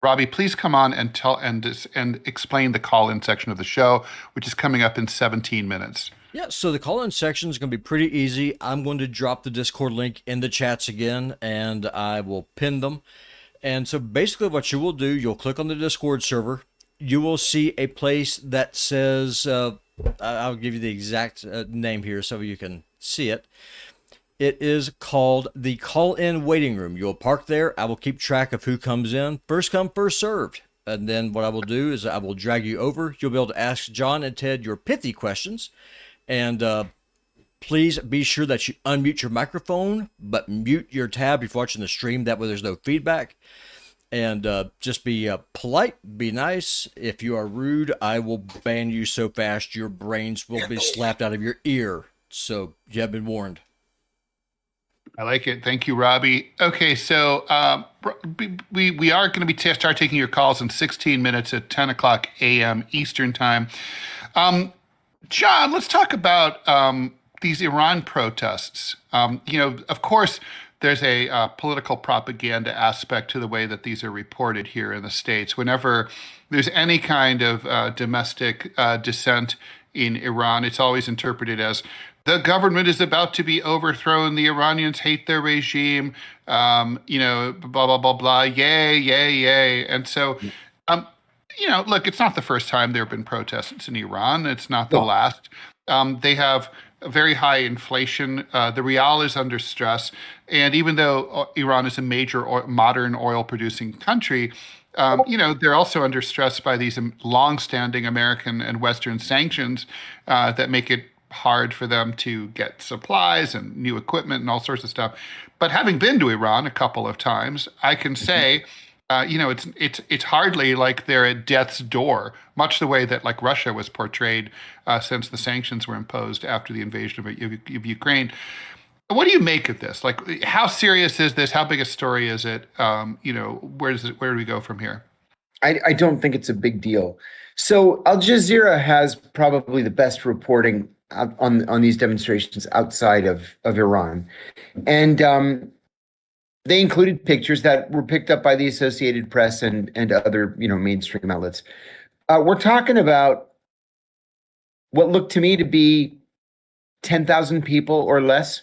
Robbie, please come on and explain the call-in section of the show, which is coming up in 17 minutes. Yeah, so the call-in section is going to be pretty easy. I'm going to drop the Discord link in the chats again, and I will pin them. And so basically what you will do, you'll click on the Discord server. You will see a place that says, I'll give you the exact name here so you can see it. It is called the call-in waiting room. You'll park there. I will keep track of who comes in. First come, first served. And then what I will do is I will drag you over. You'll be able to ask John and Ted your pithy questions. And please be sure that you unmute your microphone, but mute your tab if you're watching the stream. That way there's no feedback. And just be polite, be nice. If you are rude, I will ban you so fast your brains will be slapped out of your ear. So you have been warned. I like it. Thank you, Robbie. Okay, so we are going to be start taking your calls in 16 minutes at 10 o'clock a.m. Eastern time. John, let's talk about these Iran protests. Of course, there's a political propaganda aspect to the way that these are reported here in the States. Whenever there's any kind of domestic dissent in Iran, it's always interpreted as the government is about to be overthrown. The Iranians hate their regime. Blah, blah, blah, blah. Yay, yay, yay. And so, look, it's not the first time there have been protests in Iran. It's not the last. They have a very high inflation. The rial is under stress. And even though Iran is a major modern oil-producing country, they're also under stress by these long-standing American and Western sanctions that make it hard for them to get supplies and new equipment and all sorts of stuff. But having been to Iran a couple of times, I can say, it's hardly like they're at death's door, much the way that like Russia was portrayed since the sanctions were imposed after the invasion of Ukraine. What do you make of this? Like, how serious is this? How big a story is it? Where do we go from here? I don't think it's a big deal. So Al Jazeera has probably the best reporting on these demonstrations outside of Iran. And they included pictures that were picked up by the Associated Press and other, mainstream outlets. We're talking about what looked to me to be 10,000 people or less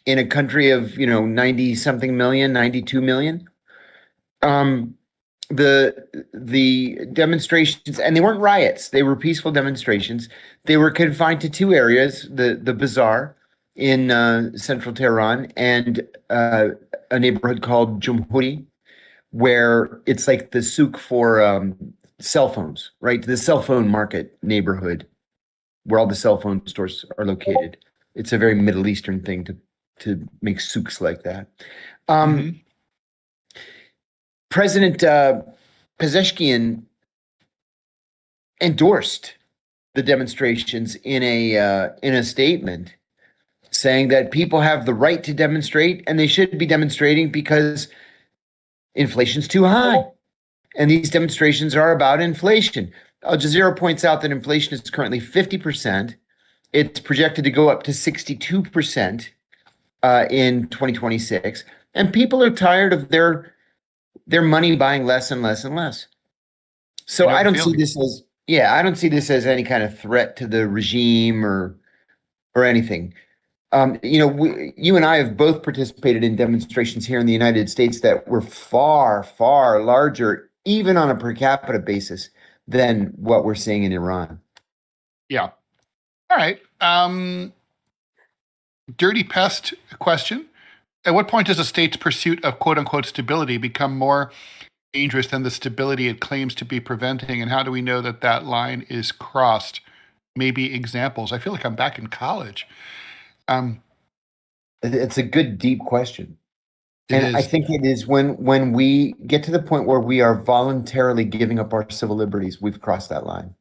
in a country of 90 something million, 92 million. The demonstrations, and they weren't riots, they were peaceful demonstrations. They were confined to two areas: the bazaar in central Tehran and a neighborhood called Jumhuri, where it's like the souk for cell phones, right? The cell phone market neighborhood where all the cell phone stores are located. It's a very Middle Eastern thing to make souks like that. President Pezeshkian endorsed the demonstrations in a statement, saying that people have the right to demonstrate and they should be demonstrating because inflation's too high. And these demonstrations are about inflation. Al Jazeera points out that inflation is currently 50%. It's projected to go up to 62% in 2026. And people are tired of their money buying less and less and less. So I don't see this as I don't see this as any kind of threat to the regime or anything. You and I have both participated in demonstrations here in the United States that were far, far larger, even on a per capita basis, than what we're seeing in Iran. Yeah. All right. Dirty pest question. At what point does a state's pursuit of quote unquote stability become more dangerous than the stability it claims to be preventing? And how do we know that that line is crossed? Maybe examples. I feel like I'm back in college. It's a good, deep question. And I think it is when we get to the point where we are voluntarily giving up our civil liberties, we've crossed that line.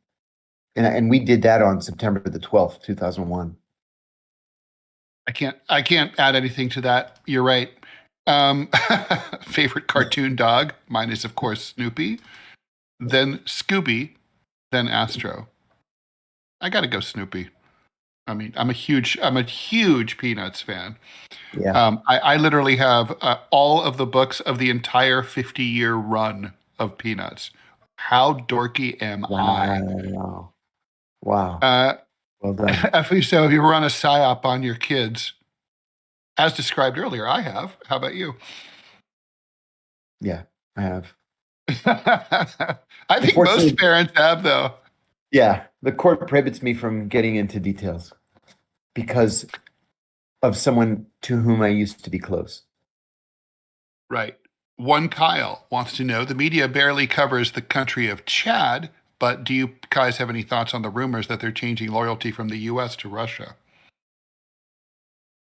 And we did that on September the 12th, 2001. I can't add anything to that. You're right. Favorite cartoon dog? Mine is, of course, Snoopy, then Scooby, then Astro. I got to go Snoopy. I mean, I'm a huge Peanuts fan. Yeah. I literally have all of the books of the entire 50-year run of Peanuts. How dorky am I? Wow. Well done. So if you run a PSYOP on your kids, as described earlier, I have. How about you? Yeah, I have. I think most parents have, though. Yeah, the court prohibits me from getting into details because of someone to whom I used to be close. Right. One Kyle wants to know, the media barely covers the country of Chad, but do you guys have any thoughts on the rumors that they're changing loyalty from the U.S. to Russia?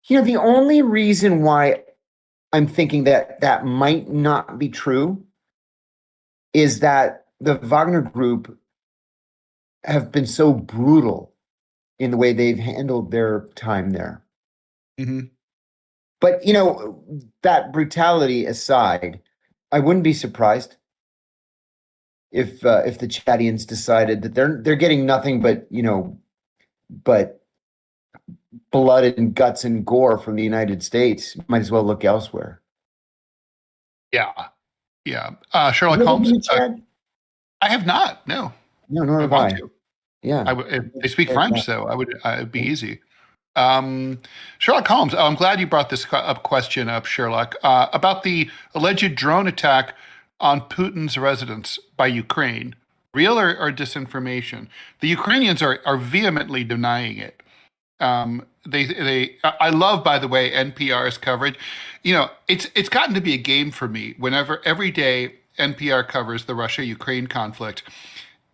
The only reason why I'm thinking that might not be true is that the Wagner Group have been so brutal in the way they've handled their time there. Mm-hmm. But, that brutality aside, I wouldn't be surprised if the Chadians decided that they're getting nothing but blood and guts and gore from the United States. Might as well look elsewhere. Yeah. Sherlock Holmes. I have not. No. No, nor have I. Yeah. If they speak French, so it'd be easy. Sherlock Holmes. I'm glad you brought this question up, Sherlock, about the alleged drone attack on Putin's residence by Ukraine. Real or disinformation? The Ukrainians are vehemently denying it. I love, by the way, NPR's coverage. It's gotten to be a game for me whenever every day NPR covers the Russia-Ukraine conflict.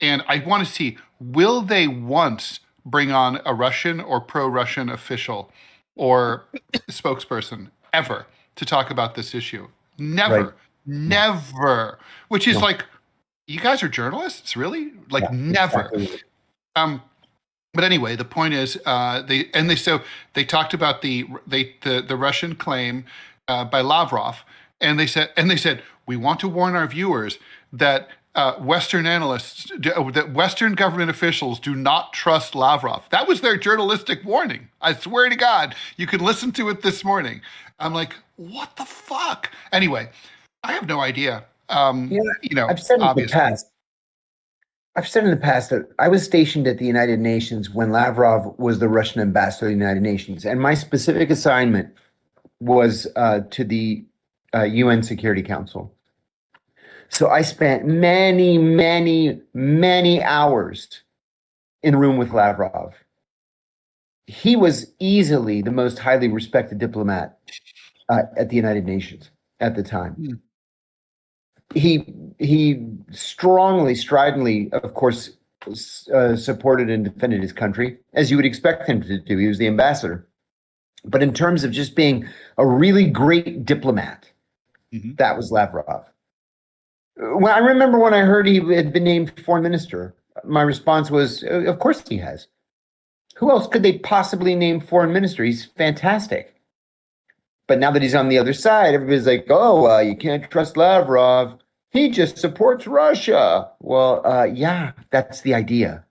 And I want to see, will they once bring on a Russian or pro-Russian official or spokesperson ever to talk about this issue? Never. Right. Never. Which is like, you guys are journalists? Really? Like, never. Exactly. But anyway, the point is, they talked about the Russian claim by Lavrov, and they said we want to warn our viewers that Western analysts, that Western government officials do not trust Lavrov. That was their journalistic warning. I swear to God, you could listen to it this morning. I'm like, what the fuck? Anyway, I have no idea. I've said in the past that I was stationed at the United Nations when Lavrov was the Russian ambassador to the United Nations. And my specific assignment was to the UN Security Council. So I spent many, many, many hours in a room with Lavrov. He was easily the most highly respected diplomat at the United Nations at the time. Mm. He strongly, stridently, of course, supported and defended his country, as you would expect him to do. He was the ambassador. But in terms of just being a really great diplomat, that was Lavrov. I remember when I heard he had been named foreign minister, my response was, of course he has. Who else could they possibly name foreign minister? He's fantastic. But now that he's on the other side, everybody's like, oh, you can't trust Lavrov. He just supports Russia. Well, yeah, that's the idea.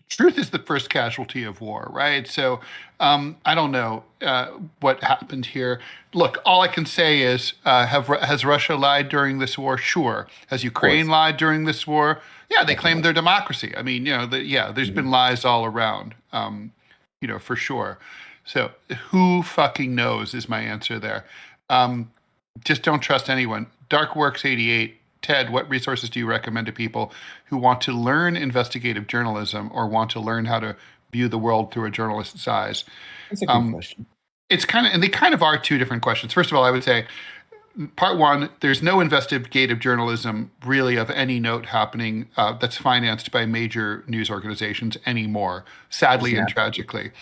Truth is the first casualty of war, right? So I don't know what happened here. Look, all I can say is, has Russia lied during this war? Sure. Has Ukraine lied during this war? Yeah, they claimed their democracy. I mean, there's been lies all around, for sure. So who fucking knows is my answer there. Just don't trust anyone. Darkworks 88. Ted, what resources do you recommend to people who want to learn investigative journalism or want to learn how to view the world through a journalist's eyes? That's a good question. It's and they kind of are two different questions. First of all, I would say, part one, there's no investigative journalism really of any note happening that's financed by major news organizations anymore, sadly and tragically.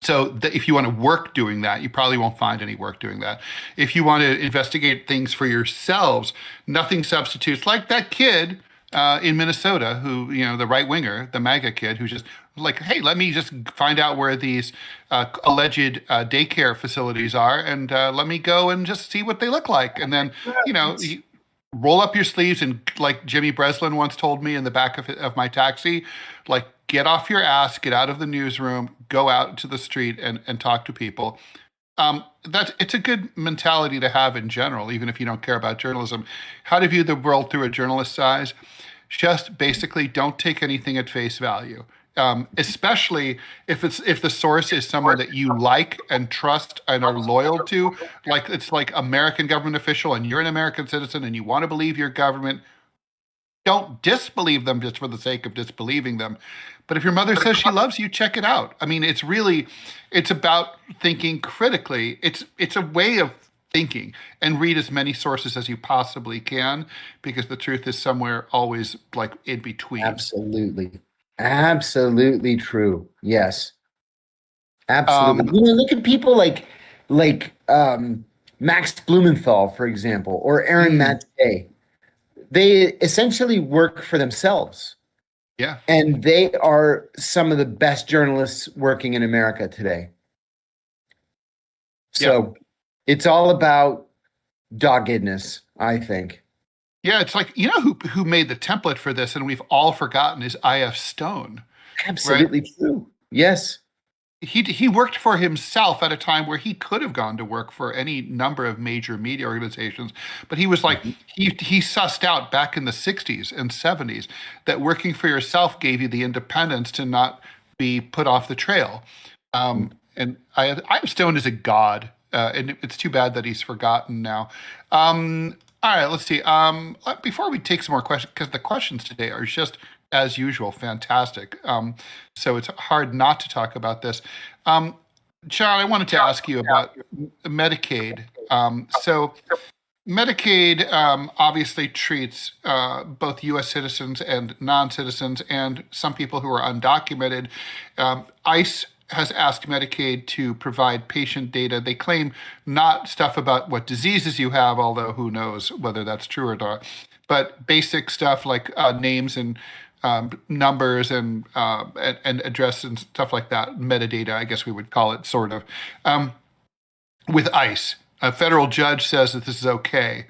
So if you want to work doing that, you probably won't find any work doing that. If you want to investigate things for yourselves, nothing substitutes, like that kid in Minnesota who, the right winger, the MAGA kid who's just like, hey, let me just find out where these alleged daycare facilities are and let me go and just see what they look like. And then, you roll up your sleeves and, like Jimmy Breslin once told me in the back of my taxi, like, get off your ass, get out of the newsroom, go out to the street and talk to people. It's a good mentality to have in general, even if you don't care about journalism. How to view the world through a journalist's eyes? Just basically don't take anything at face value. Especially if the source is someone that you like and trust and are loyal to, like it's like American government official and you're an American citizen and you want to believe your government. Don't disbelieve them just for the sake of disbelieving them. But if your mother says she loves you, check it out. I mean, it's about thinking critically. It's a way of thinking, and read as many sources as you possibly can, because the truth is somewhere always like in between. Absolutely true. Yes. Absolutely. Look at people like Max Blumenthal, for example, or Aaron Maté. They essentially work for themselves. Yeah. And they are some of the best journalists working in America today. So it's all about doggedness, I think. Yeah, it's like, who made the template for this, and we've all forgotten, is I.F. Stone. Absolutely true. Yes. He worked for himself at a time where he could have gone to work for any number of major media organizations, but he was like, he sussed out back in the 60s and 70s that working for yourself gave you the independence to not be put off the trail. And I.F. Stone is a god, and it's too bad that he's forgotten now. All right, let's see. Before we take some more questions, because the questions today are just, as usual, fantastic. So it's hard not to talk about this. John, I wanted to ask you about Medicaid. So Medicaid obviously treats both U.S. citizens and non-citizens and some people who are undocumented. ICE has asked Medicaid to provide patient data. They claim not stuff about what diseases you have, although who knows whether that's true or not, but basic stuff like names and numbers and address and stuff like that, metadata, I guess we would call it, sort of. With ICE, a federal judge says that this is okay.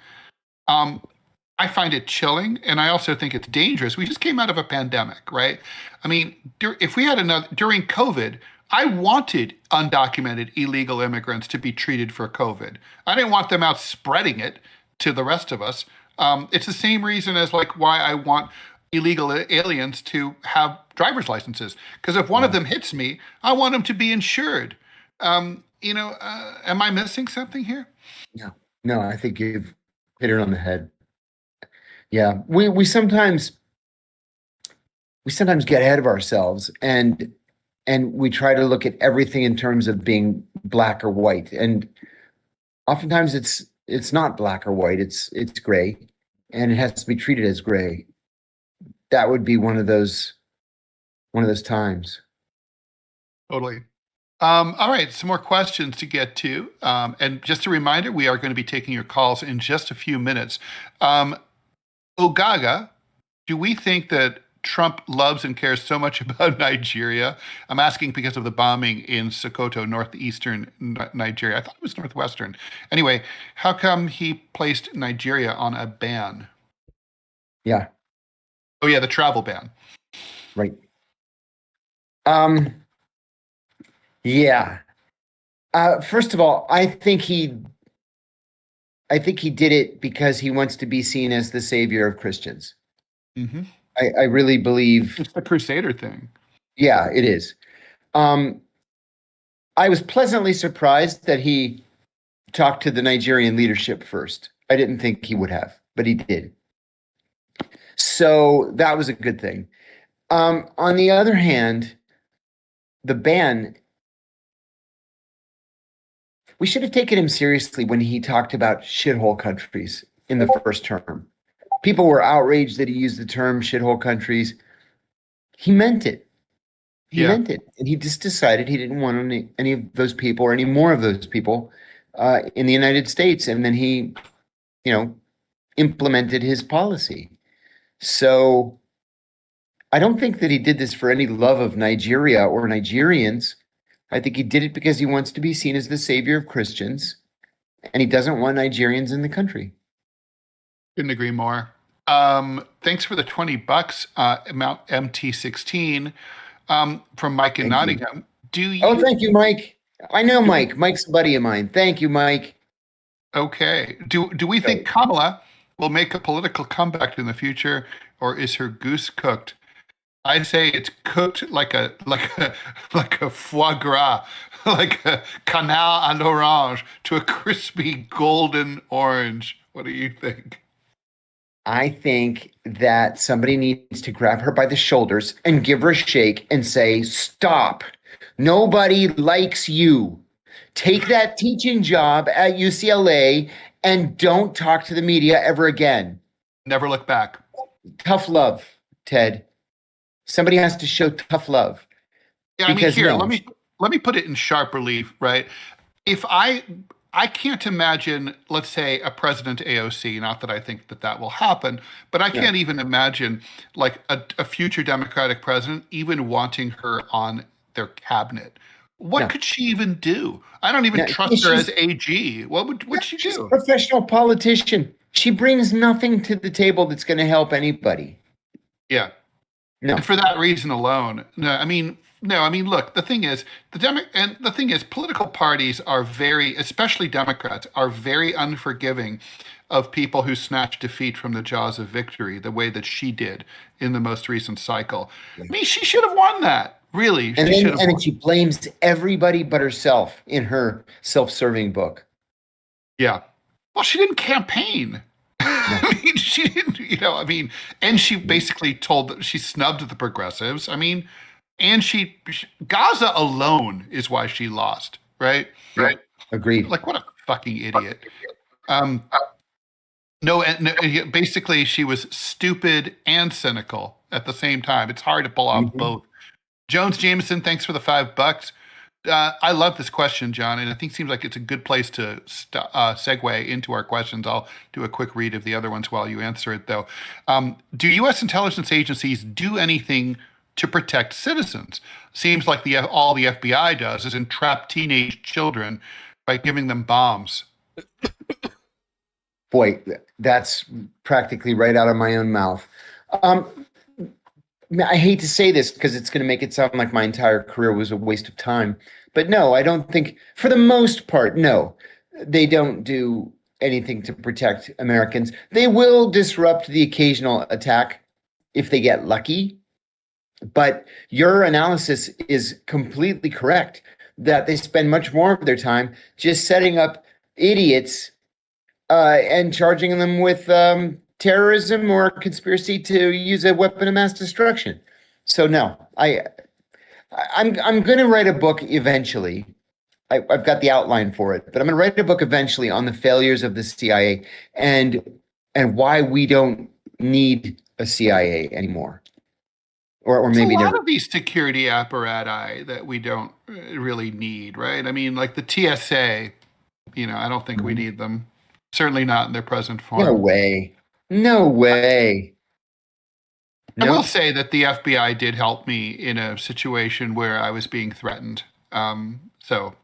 I find it chilling, and I also think it's dangerous. We just came out of a pandemic, right? I mean, if we had during COVID, I wanted undocumented illegal immigrants to be treated for COVID. I didn't want them out spreading it to the rest of us. It's the same reason as like why I want illegal aliens to have driver's licenses. Because if one of them hits me, I want them to be insured. am I missing something here? No, I think you've hit it on the head. Yeah, we sometimes get ahead of ourselves, and we try to look at everything in terms of being black or white, and oftentimes it's not black or white. It's gray, and it has to be treated as gray. That would be one of those times. Totally. All right, some more questions to get to. And just a reminder, we are going to be taking your calls in just a few minutes. Ogaga, do we think that Trump loves and cares so much about Nigeria? I'm asking because of the bombing in Sokoto, northeastern Nigeria. I thought it was northwestern. Anyway, how come he placed Nigeria on a ban? Yeah, Oh, yeah, the travel ban. right. Yeah. First of all, I think he did it because he wants to be seen as the savior of Christians. Mm-hmm. I really believe, It's the Crusader thing. yeah, it is. I was pleasantly surprised that he talked to the Nigerian leadership first. I didn't think he would have, but he did. So that was a good thing. On the other hand, the ban, we should have taken him seriously when he talked about shithole countries in the first term. People were outraged that he used the term shithole countries. He meant it. He Yeah. meant it. And he just decided he didn't want any of those people or any more of those people in the United States. And then he, implemented his policy. So I don't think that he did this for any love of Nigeria or Nigerians. I think he did it because he wants to be seen as the savior of Christians, and he doesn't want Nigerians in the country. Couldn't agree more. Thanks for the $20, Mount MT16, from Mike in Thank you. Nottingham. Do you? Oh, thank you, Mike. I know Mike. Mike's a buddy of mine. Thank you, Mike. Okay. Do we think Kamala will make a political comeback in the future, or is her goose cooked? I say it's cooked like a foie gras, like a canal à l'orange to a crispy golden orange. What do you think? I think that somebody needs to grab her by the shoulders and give her a shake and say, "Stop. Nobody likes you. Take that teaching job at UCLA and don't talk to the media ever again." Never look back. Tough love, Ted. Somebody has to show tough love. Yeah, I mean, Because here, no. let me put it in sharp relief, right? If I can't imagine, let's say, a president AOC, not that I think that will happen, but I can't even imagine like a future Democratic president even wanting her on their cabinet. What No. could she even do? I don't even No, trust her she's- as AG. What'd she She's a do? professional politician. She brings nothing to the table that's going to help anybody. Yeah. No. And for that reason alone, look, the thing is, political parties are especially Democrats, are very unforgiving of people who snatch defeat from the jaws of victory, the way that she did in the most recent cycle. I mean, she should have won that. Really, And she should then, have and won. she blames everybody but herself in her self-serving book. Yeah. Well, she didn't campaign. I mean, she didn't, and she basically she snubbed the progressives. I mean, and Gaza alone is why she lost, right? Right. Agreed. Like, what a fucking idiot. Basically, she was stupid and cynical at the same time. It's hard to pull off both. Jones Jameson, thanks for the $5. I love this question, John, and I think it seems like it's a good place to segue into our questions. I'll do a quick read of the other ones while you answer it, though. Do U.S. intelligence agencies do anything to protect citizens? Seems like all the FBI does is entrap teenage children by giving them bombs. Boy, that's practically right out of my own mouth. I hate to say this because it's going to make it sound like my entire career was a waste of time. But no, I don't think, for the most part, no, they don't do anything to protect Americans. They will disrupt the occasional attack if they get lucky. But your analysis is completely correct. that they spend much more of their time just setting up idiots and charging them with terrorism or conspiracy to use a weapon of mass destruction. So no, I'm going to write a book eventually. I've got the outline for it, but I'm going to write a book eventually on the failures of the CIA and why we don't need a CIA anymore, or maybe a lot never. of these security apparatus that we don't really need, right? I mean, like the TSA, I don't think we need them. Certainly not in their present form. No way. No way. I will say that the FBI did help me in a situation where I was being threatened. So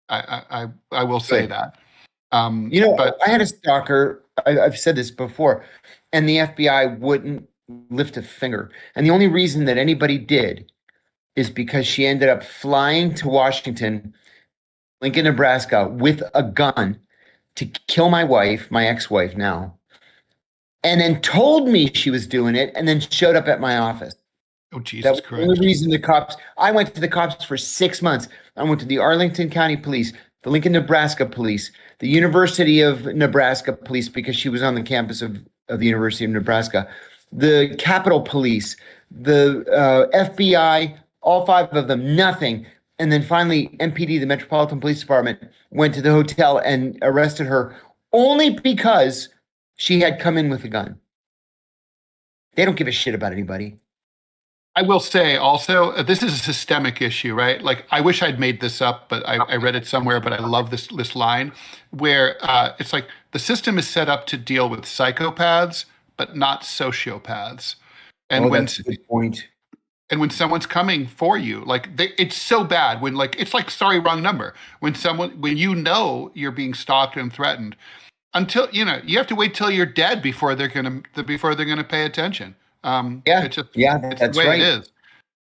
I will say that. But I had a stalker. I've said this before, and the FBI wouldn't lift a finger. And the only reason that anybody did is because she ended up flying to Washington, Lincoln, Nebraska, with a gun to kill my wife, my ex-wife now, and then told me she was doing it, and then showed up at my office. Oh, Jesus That was Christ. the only reason I went to the cops for 6 months. I went to the Arlington County Police, the Lincoln, Nebraska Police, the University of Nebraska Police, because she was on the campus of the University of Nebraska, the Capitol Police, the FBI, all 5 of them, nothing. And then finally, MPD, the Metropolitan Police Department, went to the hotel and arrested her only because she had come in with a gun. They don't give a shit about anybody. I will say also, this is a systemic issue, right? Like, I wish I'd made this up, but I read it somewhere, but I love this line where it's like the system is set up to deal with psychopaths, but not sociopaths. And that's a good point. And when someone's coming for you, like it's so bad when it's like, sorry, wrong number. When you're being stalked and threatened, until you have to wait till you're dead before they're gonna pay attention. That's the way right. it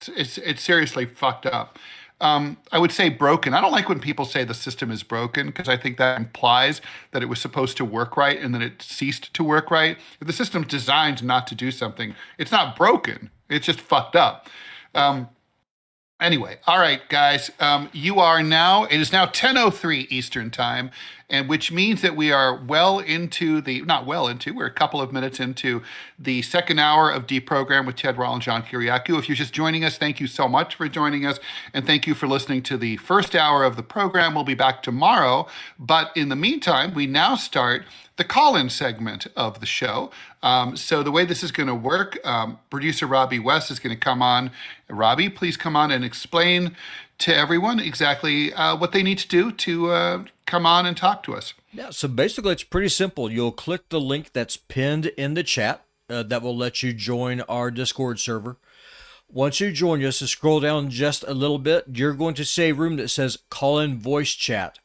is. It's seriously fucked up. I would say broken. I don't like when people say the system is broken, because I think that implies that it was supposed to work right and then it ceased to work right. If the system's designed not to do something, it's not broken. It's just fucked up. Anyway, all right, guys. It is now 10:03 Eastern time, and which means that we are we're a couple of minutes into the second hour of DeProgram with Ted Rall and John Kiriakou. If you're just joining us, thank you so much for joining us, and thank you for listening to the first hour of the program. We'll be back tomorrow, but in the meantime, we now start the call-in segment of the show. So the way this is going to work, producer Robbie West is going to come on. Robbie, please come on and explain to everyone exactly what they need to do to come on and talk to us. Yeah, so basically it's pretty simple. You'll click the link that's pinned in the chat that will let you join our Discord server. Once you join us, to scroll down just a little bit, you're going to see a room that says call-in voice chat.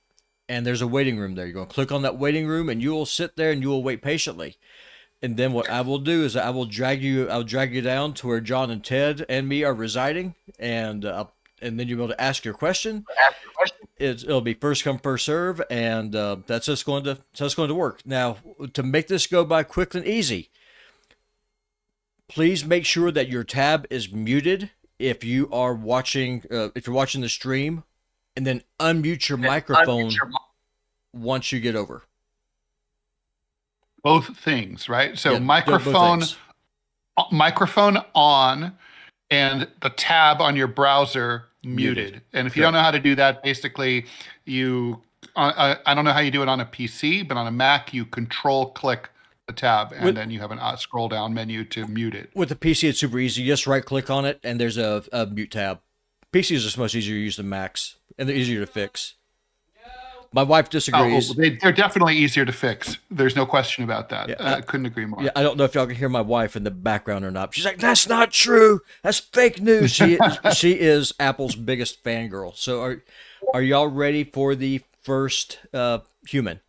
And there's a waiting room there. You're going to click on that waiting room, and you will sit there and you will wait patiently. And then what I will do is I'll drag you down to where John and Ted and me are residing, and then you'll be able to ask your question. It'll be first come, first serve, and that's just going to work. Now, to make this go by quick and easy, please make sure that your tab is muted if you are watching the stream. And then unmute your microphone once you get over. Both things, right? So Yeah, microphone on, and the tab on your browser muted. And if you don't know how to do that, basically I don't know how you do it on a PC, but on a Mac, you control-click the tab, and then you have a scroll-down menu to mute it. With the PC, it's super easy. You just right-click on it, and there's a mute tab. PCs are just much easier to use than Macs, and they're easier to fix. My wife disagrees. They're definitely easier to fix. There's no question about that. Yeah, I couldn't agree more. Yeah, I don't know if y'all can hear my wife in the background or not. She's like, "That's not true. That's fake news." She is Apple's biggest fangirl. So are y'all ready for the first human?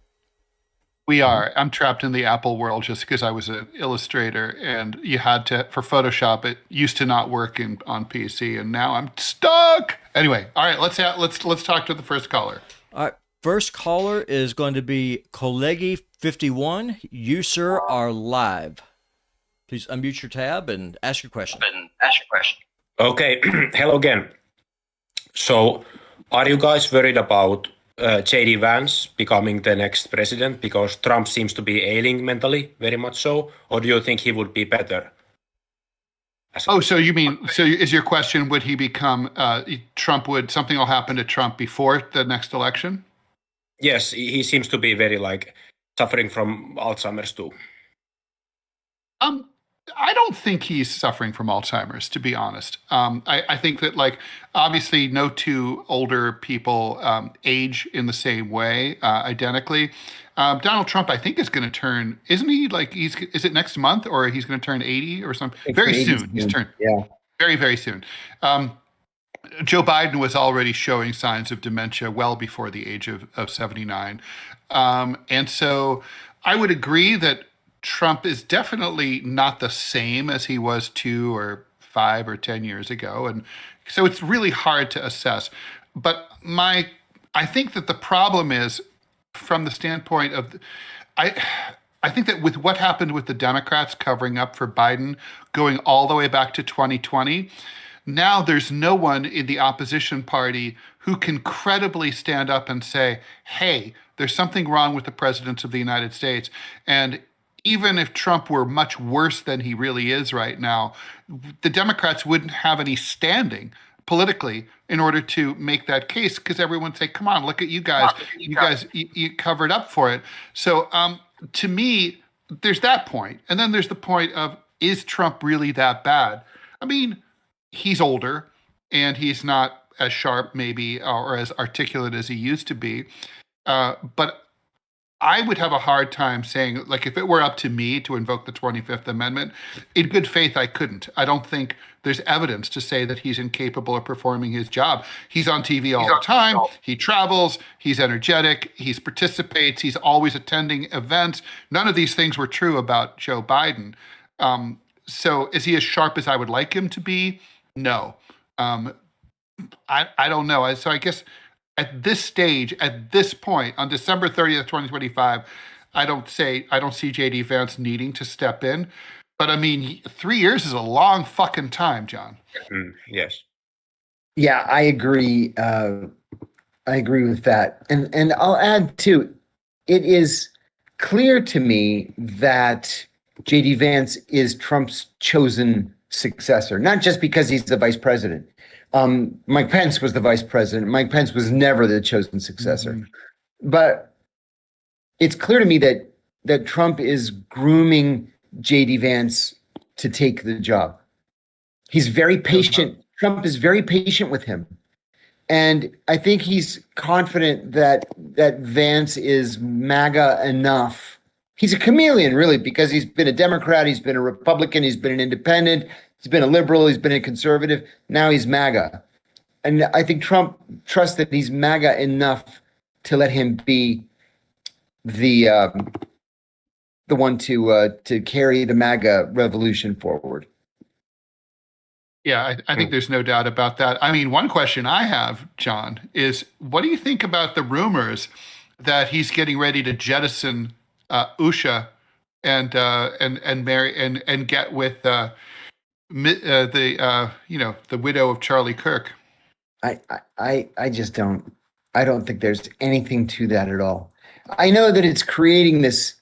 We are. I'm trapped in the Apple world just because I was an illustrator, and you had to, for Photoshop, it used to not work on PC, and now I'm stuck. Anyway, all right, let's talk to the first caller. All right, first caller is going to be Kolegi51. You, sir, are live. Please unmute your tab and ask your question. Okay, hello again. So Are you guys worried about J.D. Vance becoming the next president because Trump seems to be ailing mentally, very much so? Or do you think he would be better? So you mean, so is your question, would he become, something will happen to Trump before the next election? Yes, he seems to be very suffering from Alzheimer's too. I don't think he's suffering from Alzheimer's, to be honest. I think that, obviously, no two older people age in the same way, identically. Donald Trump, I think, is going to turn, isn't he? Is it next month, or he's going to turn 80 or something? Very soon. He's turned very, very soon. Joe Biden was already showing signs of dementia well before the age of 79. And so I would agree that Trump is definitely not the same as he was 2 or 5 or 10 years ago. And so it's really hard to assess. But I think that the problem is, from the standpoint of, I think that with what happened with the Democrats covering up for Biden, going all the way back to 2020, now there's no one in the opposition party who can credibly stand up and say, hey, there's something wrong with the president of the United States. And even if Trump were much worse than he really is right now, the Democrats wouldn't have any standing politically in order to make that case, because everyone would say, come on, look at you guys. You covered up for it. So to me, there's that point. And then there's the point of, is Trump really that bad? I mean, he's older and he's not as sharp maybe or as articulate as he used to be. But I would have a hard time saying, if it were up to me to invoke the 25th Amendment, in good faith, I couldn't. I don't think there's evidence to say that he's incapable of performing his job. He's on TV all the time. He travels. He's energetic. He participates. He's always attending events. None of these things were true about Joe Biden. So is he as sharp as I would like him to be? No. I don't know. So I guess at this stage, at this point, on December 30th, 2025, I don't see J.D. Vance needing to step in. But I mean, 3 years is a long fucking time, John. Yes. Yeah, I agree. I agree with that. And I'll add too, it is clear to me that J.D. Vance is Trump's chosen successor, not just because he's the vice president. Mike Pence was the vice president. Mike Pence was never the chosen successor. Mm-hmm. But it's clear to me that Trump is grooming J.D. Vance to take the job. He's very patient. Trump is very patient with him. And I think he's confident that Vance is MAGA enough. He's a chameleon, really, because he's been a Democrat, he's been a Republican, he's been an independent, he's been a liberal, he's been a conservative. Now he's MAGA. And I think Trump trusts that he's MAGA enough to let him be the one to carry the MAGA revolution forward. Yeah, I think there's no doubt about that. I mean, one question I have, John, is what do you think about the rumors that he's getting ready to jettison Usha and marry and get with the widow of Charlie Kirk? I just don't. I don't think there's anything to that at all. I know that it's creating this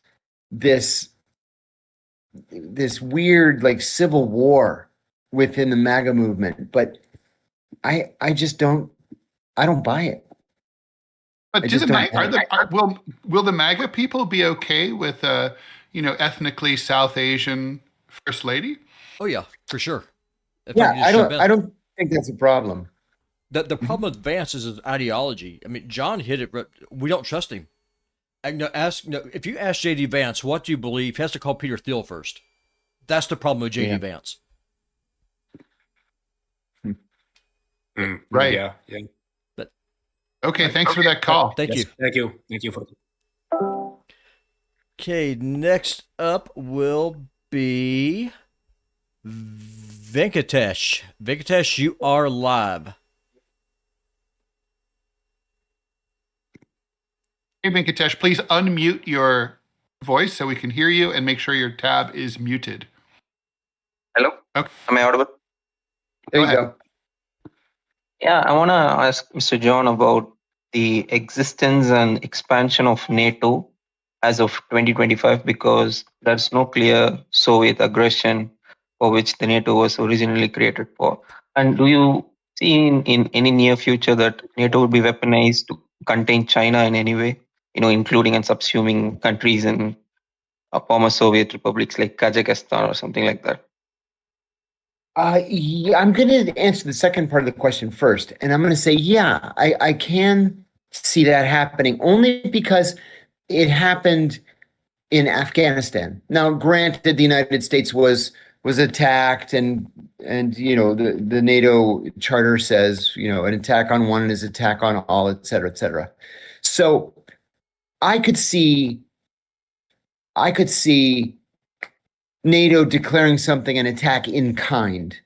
weird civil war within the MAGA movement, but I just don't. I don't buy it. But will the MAGA people be okay with ethnically South Asian first lady? Oh yeah, for sure. I don't think that's a problem. The problem with Vance is his ideology. I mean, John hit it. We don't trust him. If you ask J.D. Vance, what do you believe? He has to call Peter Thiel first. That's the problem with J.D. Vance. Right. Yeah. But okay, thanks for that call. Thank you. Thank you for. Okay, next up will be Venkatesh. Venkatesh, you are live. Hey, Venkatesh, please unmute your voice so we can hear you and make sure your tab is muted. Hello? Okay. Am I audible? There you go. Yeah, I want to ask Mr. John about the existence and expansion of NATO as of 2025 because there's no clear Soviet aggression for which the NATO was originally created for. And do you see in any near future that NATO would be weaponized to contain China in any way, including and subsuming countries in former Soviet republics like Kazakhstan or something like that? Yeah, I'm going to answer the second part of the question first. And I'm going to say, yeah, I can see that happening only because it happened in Afghanistan. Now, granted, the United States was attacked, and the NATO charter says an attack on one is attack on all, et cetera, et cetera. So I could see NATO declaring something an attack in kind.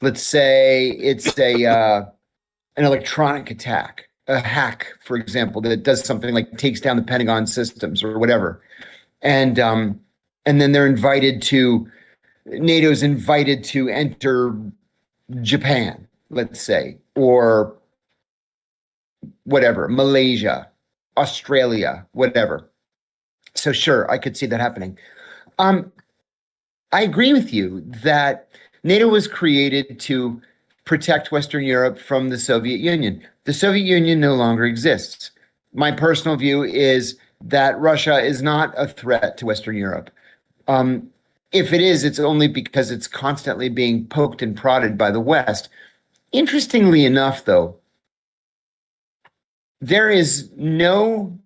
Let's say it's an electronic attack, a hack, for example, that does something like takes down the Pentagon systems or whatever, and then NATO's invited to enter Japan, let's say, or whatever, Malaysia, Australia, whatever. So sure, I could see that happening. I agree with you that NATO was created to protect Western Europe from the Soviet Union. The Soviet Union no longer exists. My personal view is that Russia is not a threat to Western Europe. If it is, it's only because it's constantly being poked and prodded by the West. Interestingly enough, though, there is no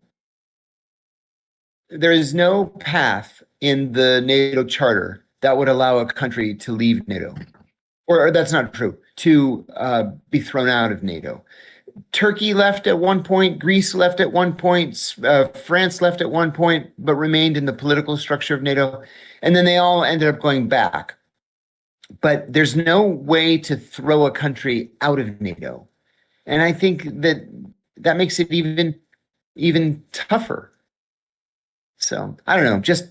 path in the NATO charter that would allow a country to leave NATO. Or that's not true, to be thrown out of NATO. Turkey left at one point, Greece left at one point, France left at one point, but remained in the political structure of NATO. And then they all ended up going back. But there's no way to throw a country out of NATO. And I think that makes it even tougher. So I don't know, just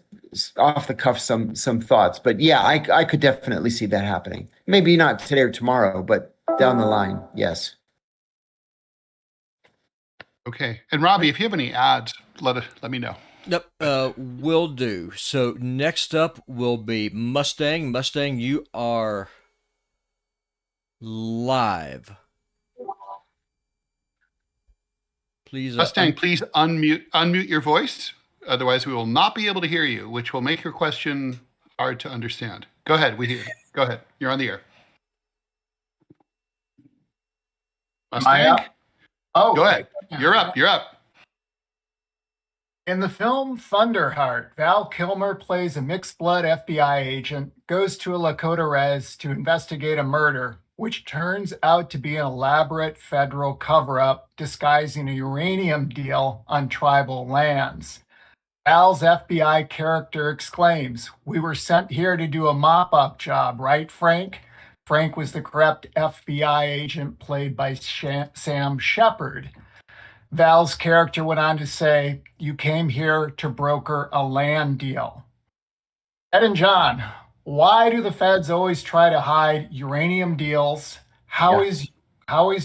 off the cuff, some thoughts. But yeah, I could definitely see that happening. Maybe not today or tomorrow, but down the line, yes. Okay. And Robbie, if you have any ads, let me know. Yep, will do. So next up will be Mustang. Mustang, you are live. Please, Mustang, please unmute your voice. Otherwise, we will not be able to hear you, which will make your question hard to understand. Go ahead. We hear you. Go ahead. You're on the air. Mustang? Am I up? Oh, go ahead. You're up. You're up. In the film Thunderheart, Val Kilmer plays a mixed-blood FBI agent, goes to a Lakota res to investigate a murder, which turns out to be an elaborate federal cover-up disguising a uranium deal on tribal lands. Val's FBI character exclaims, "We were sent here to do a mop-up job, right, Frank?" Frank was the corrupt FBI agent played by Sam Shepard. Val's character went on to say, "You came here to broker a land deal." Ed and John, why do the feds always try to hide uranium deals? How is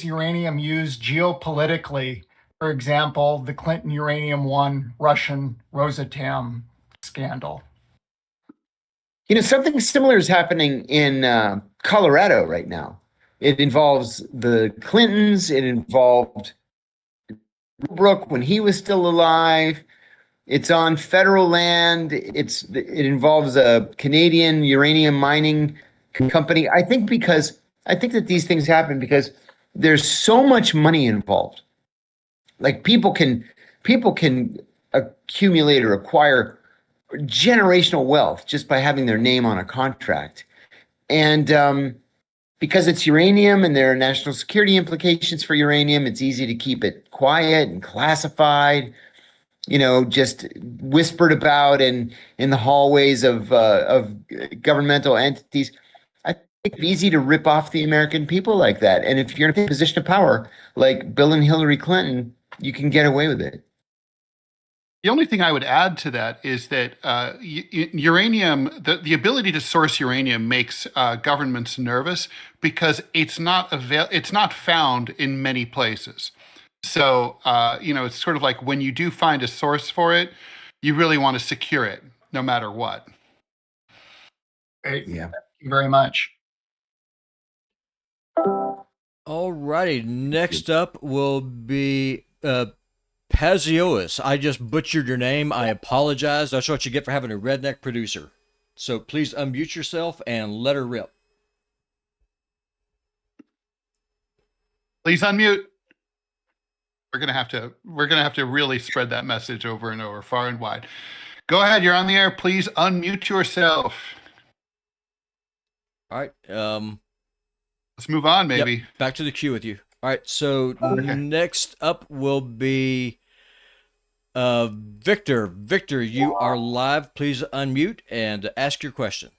uranium used geopolitically? For example, the Clinton Uranium One Russian Rosatom scandal. Something similar is happening in Colorado right now. It involves the Clintons. It involved Brooke when he was still alive. It's on federal land. It involves a Canadian uranium mining company. I think that these things happen because there's so much money involved. Like people can accumulate or acquire generational wealth just by having their name on a contract. And because it's uranium and there are national security implications for uranium, it's easy to keep it quiet and classified, just whispered about in the hallways of governmental entities. I think it's easy to rip off the American people like that. And if you're in a position of power, like Bill and Hillary Clinton, you can get away with it. The only thing I would add to that is that uranium, the ability to source uranium makes governments nervous because it's not found in many places. So it's sort of like when you do find a source for it, you really want to secure it no matter what. Great. Yeah. Thank you very much. All righty. Next up will be Paziois. I just butchered your name. I apologize. That's what you get for having a redneck producer. So please unmute yourself and let her rip. Please unmute. We're gonna have to really spread that message over and over, far and wide. Go ahead. You're on the air. Please unmute yourself. All right. Let's move on, maybe. Yep, back to the queue with you. All right. So Okay. next up will be Victor. Victor, you are live. Please unmute and ask your question.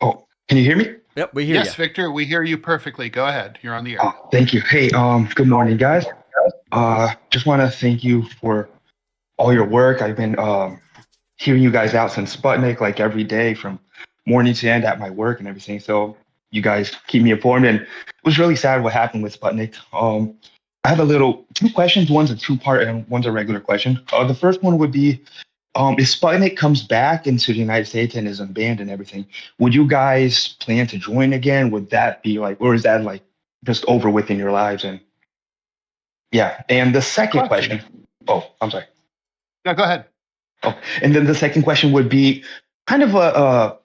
Oh, can you hear me? Yep, we hear Yes, you. Victor, we hear you perfectly. Go ahead. You're on the air. Oh, thank you. Hey, good morning, guys. Just want to thank you for all your work. I've been hearing you guys out since Sputnik, like every day from morning to end at my work and everything. So you guys keep me informed. And it was really sad what happened with Sputnik. I have two questions. One's a two-part and one's a regular question. The first one would be, if Sputnik comes back into the United States and is unbanned and everything, would you guys plan to join again? Would that be like, or is that like just over within your lives? And yeah. And the second question. Oh, I'm sorry. Yeah, go ahead. Oh, and then the second question would be kind of a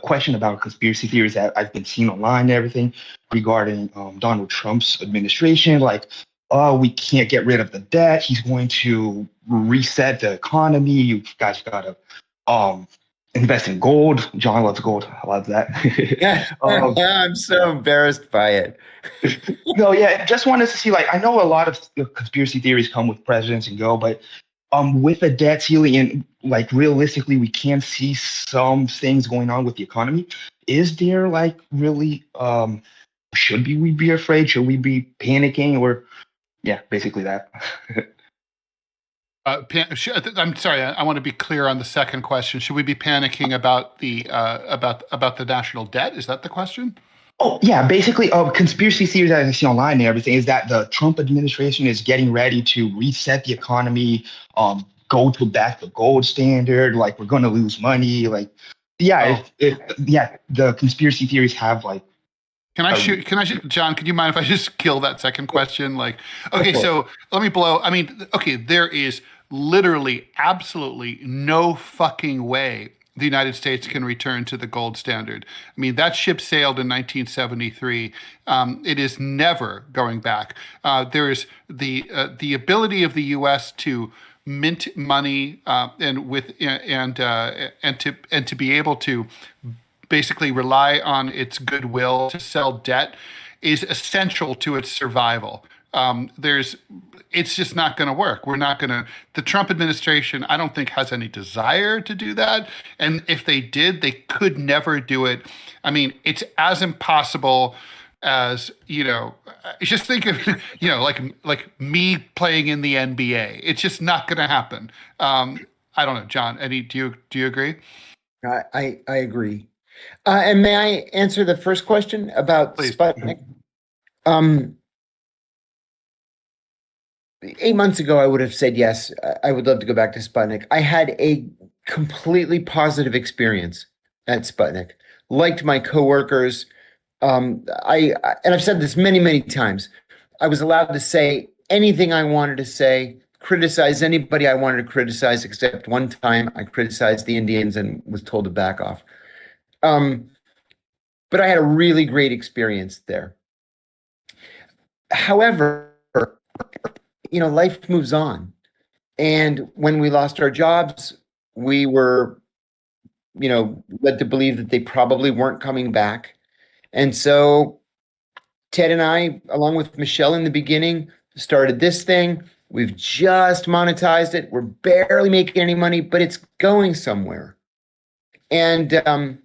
question about conspiracy theories that I've been seeing online and everything regarding Donald Trump's administration. Like, oh, we can't get rid of the debt. He's going to reset the economy. You guys got to invest in gold. John loves gold. I love that. I'm so embarrassed by it. No, yeah, just wanted to see, like, I know a lot of conspiracy theories come with presidents and go, but with the debt ceiling and like realistically, we can see some things going on with the economy. Is there like really, should we be afraid? Should we be panicking? Or yeah, basically that. I'm sorry. I want to be clear on the second question. Should we be panicking about the national debt? Is that the question? Oh yeah, basically, conspiracy theories that I see online and everything is that the Trump administration is getting ready to reset the economy, go to back the gold standard. Like we're going to lose money. Like, yeah, the conspiracy theories have like. Can I shoot, John, could you mind if I just kill that second question? Like, okay, so let me blow. I mean, okay, there is literally absolutely no fucking way the United States can return to the gold standard. I mean, that ship sailed in 1973. It is never going back. There is the ability of the U.S. to mint money and to be able to basically rely on its goodwill to sell debt is essential to its survival. It's just not going to work. The Trump administration, I don't think, has any desire to do that. And if they did, they could never do it. I mean, it's as impossible as, just think of, like me playing in the NBA. It's just not going to happen. I don't know, John, do you agree? I agree. And may I answer the first question about Please. Sputnik? 8 months ago, I would have said yes. I would love to go back to Sputnik. I had a completely positive experience at Sputnik. Liked my coworkers. And I've said this many, many times. I was allowed to say anything I wanted to say, criticize anybody I wanted to criticize, except one time I criticized the Indians and was told to back off. But I had a really great experience there. However, life moves on. And when we lost our jobs, we were, led to believe that they probably weren't coming back. And so Ted and I, along with Michelle in the beginning, started this thing. We've just monetized it. We're barely making any money, but it's going somewhere. And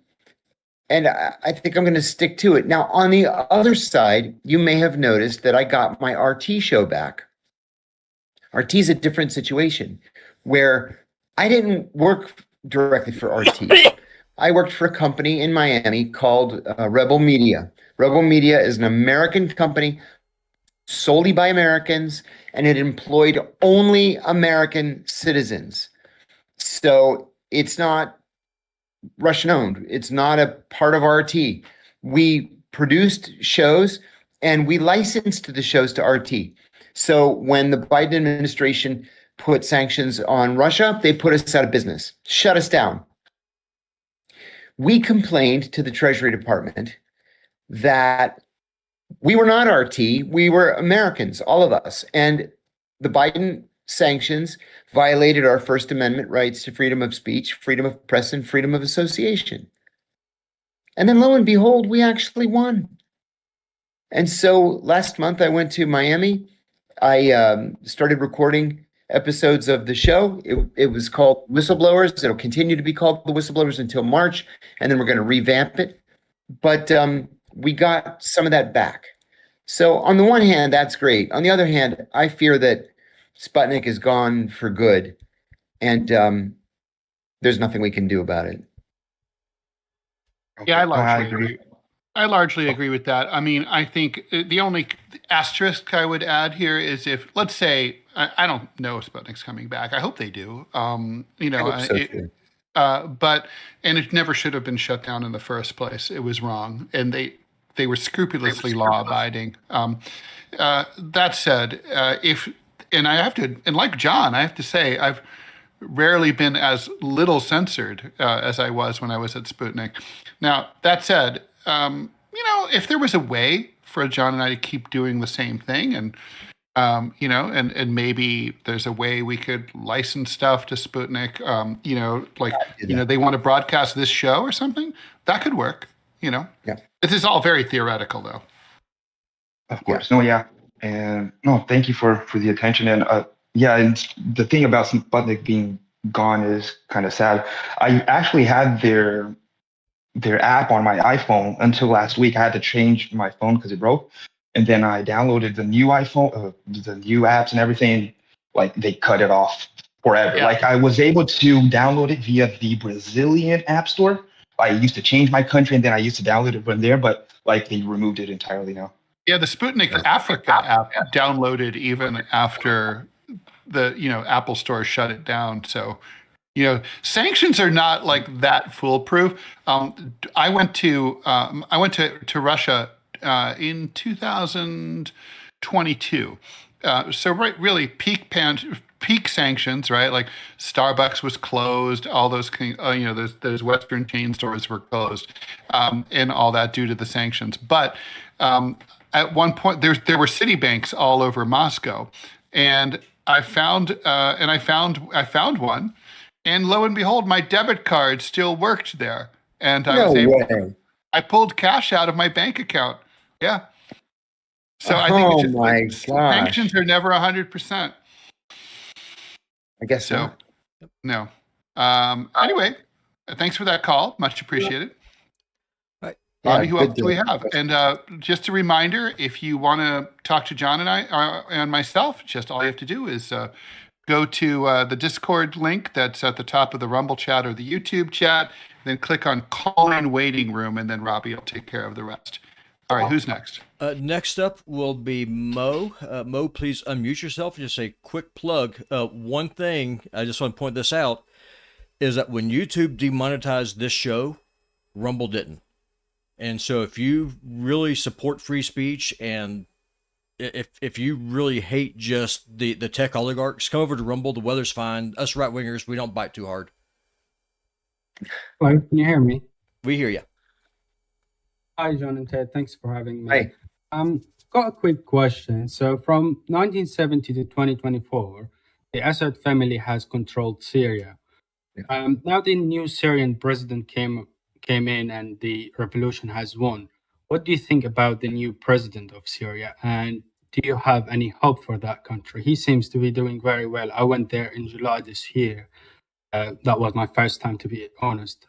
And I think I'm going to stick to it. Now, on the other side, you may have noticed that I got my RT show back. RT is a different situation where I didn't work directly for RT. I worked for a company in Miami called Rebel Media. Rebel Media is an American company solely by Americans, and it employed only American citizens. So it's not Russian owned. It's not a part of RT. We produced shows and we licensed the shows to RT. So when the Biden administration put sanctions on Russia, they put us out of business, shut us down. We complained to the Treasury Department that we were not RT, we were Americans, all of us. And the Biden sanctions violated our First Amendment rights to freedom of speech, freedom of press, and freedom of association. And then lo and behold, we actually won. And so last month I went to Miami. I started recording episodes of the show. It was called Whistleblowers. It'll continue to be called The Whistleblowers until March, and then we're going to revamp it. But we got some of that back. So on the one hand, that's great. On the other hand, I fear that Sputnik is gone for good, and there's nothing we can do about it. Yeah, I largely agree with that. I mean, I think the only asterisk I would add here is if, let's say, I don't know if Sputnik's coming back. I hope they do. You know, I hope so too. But it never should have been shut down in the first place. It was wrong, and they were scrupulously law-abiding. That said, and like John, I have to say, I've rarely been as little censored as I was when I was at Sputnik. Now, that said, you know, if there was a way for John and I to keep doing the same thing, and you know, and maybe there's a way we could license stuff to Sputnik, you know, like, you know, they want to broadcast this show or something, that could work, you know. Yeah. This is all very theoretical, though. Of course. No, yeah. And no, thank you for the attention. And yeah, and the thing about Sputnik being gone is kind of sad. I actually had their app on my iPhone until last week. I had to change my phone because it broke. And then I downloaded the new iPhone, the new apps and everything. Like they cut it off forever. Yeah. Like I was able to download it via the Brazilian app store. I used to change my country and then I used to download it from there, but like they removed it entirely now. Yeah, the Sputnik Africa app downloaded even after the, you know, Apple Store shut it down. So, you know, sanctions are not like that foolproof. I went to Russia in 2022. So right, really peak sanctions, right? Like Starbucks was closed, all those you know, those Western chain stores were closed, and all that due to the sanctions. But at one point, there were Citibanks all over Moscow, and I found one, and lo and behold, my debit card still worked there, and I was able. Way. I pulled cash out of my bank account. Yeah. So I think it's just, my gosh. sanctions are never 100%. I guess So, so. no. Anyway, thanks for that call. Much appreciated. Right. Bobby, Yeah, who good else do we deal. have? And just a reminder, if you want to talk to John and I and myself, just all you have to do is go to the Discord link that's at the top of the Rumble chat or the YouTube chat, then click on Call In Waiting Room, and then Robbie will take care of the rest. All right, who's next? Next up will be Mo. Mo, please unmute yourself. Just a quick plug. One thing, I just want to point this out, is that when YouTube demonetized this show, Rumble didn't. And so if you really support free speech and if you really hate just the tech oligarchs, come over to Rumble. The weather's fine. Us right-wingers, we don't bite too hard. Hello, can you hear me? We hear you. Hi, John and Ted. Thanks for having me. Hi. Got a quick question. So from 1970 to 2024, the Assad family has controlled Syria. Yeah. Now the new Syrian president came in and the revolution has won. What do you think about the new president of Syria? And do you have any hope for that country? He seems to be doing very well. I went there in July this year. That was my first time, to be honest.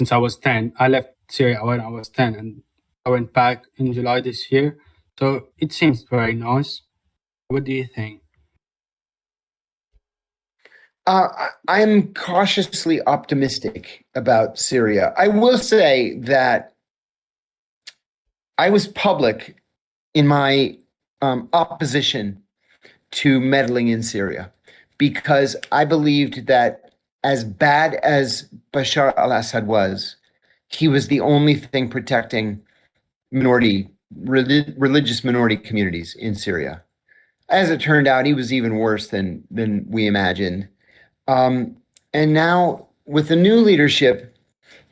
since I was 10. I left Syria when I was 10 and I went back in July this year. So it seems very nice. What do you think? I'm cautiously optimistic about Syria. I will say that I was public in my opposition to meddling in Syria because I believed that as bad as Bashar al-Assad was, he was the only thing protecting religious minority communities in Syria. As it turned out, he was even worse than we imagined. And now with the new leadership,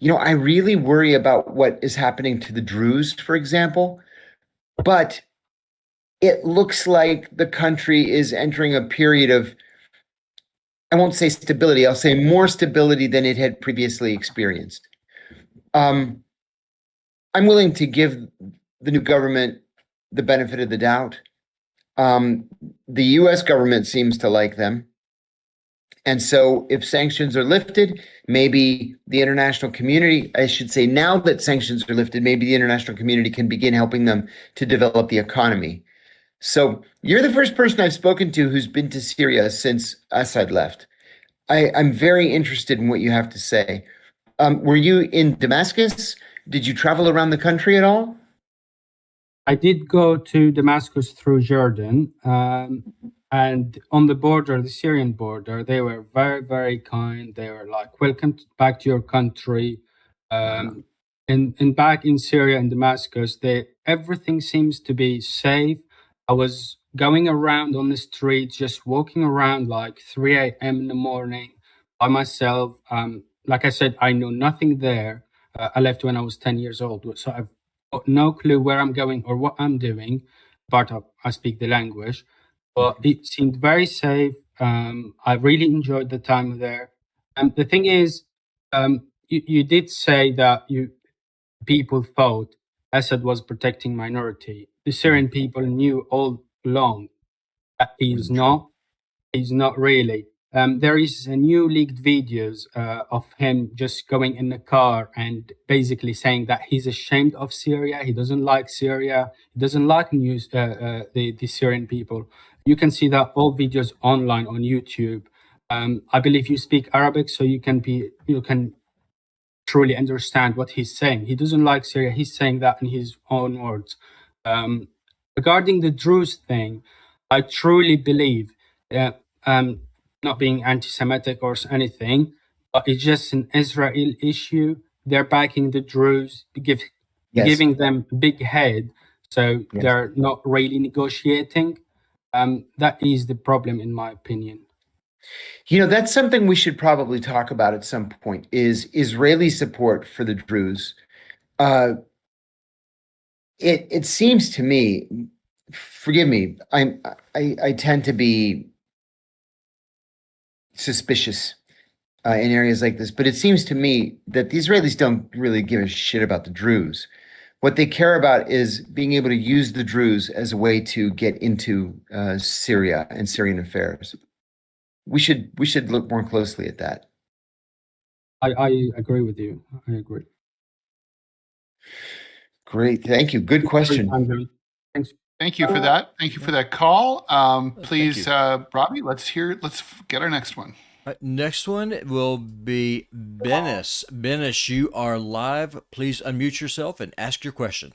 I really worry about what is happening to the Druze, for example. But it looks like the country is entering a period of, I won't say stability, I'll say more stability than it had previously experienced. I'm willing to give the new government the benefit of the doubt. The US government seems to like them. And so if sanctions are lifted, maybe the international community, I should say now that sanctions are lifted, maybe the international community can begin helping them to develop the economy. So you're the first person I've spoken to who's been to Syria since Assad left. I'm very interested in what you have to say. Were you in Damascus? Did you travel around the country at all? I did go to Damascus through Jordan. And on the border, the Syrian border, they were very, very kind. They were like, welcome back to your country. And back in Syria and Damascus, everything seems to be safe. I was going around on the streets, just walking around like 3 a.m. in the morning by myself. Like I said, I know nothing there. I left when I was 10 years old. So I've got no clue where I'm going or what I'm doing, but I speak the language. But it seemed very safe. I really enjoyed the time there. And the thing is, you did say that people thought Assad was protecting minority. The Syrian people knew all along that he's not. He's not really. There is a new leaked videos of him just going in the car and basically saying that he's ashamed of Syria. He doesn't like Syria. He doesn't like the Syrian people. You can see that all videos online on YouTube. I believe you speak Arabic, so you can truly understand what he's saying. He doesn't like Syria. He's saying that in his own words. Regarding the Druze thing, I truly believe that not being anti-Semitic or anything, but it's just an Israel issue. They're backing the Druze, giving them big head, so they're not really negotiating. That is the problem, in my opinion. That's something we should probably talk about at some point, is Israeli support for the Druze. It seems to me, forgive me, I tend to be suspicious in areas like this, but it seems to me that the Israelis don't really give a shit about the Druze. What they care about is being able to use the Druze as a way to get into Syria and Syrian affairs. We should look more closely at that. I agree with you. I agree. Great, thank you. Good question. Thanks. Thank you for that. Thank you for that call. Please, Robbie, let's get our next one. Next one will be Benis. Benis, you are live. Please unmute yourself and ask your question.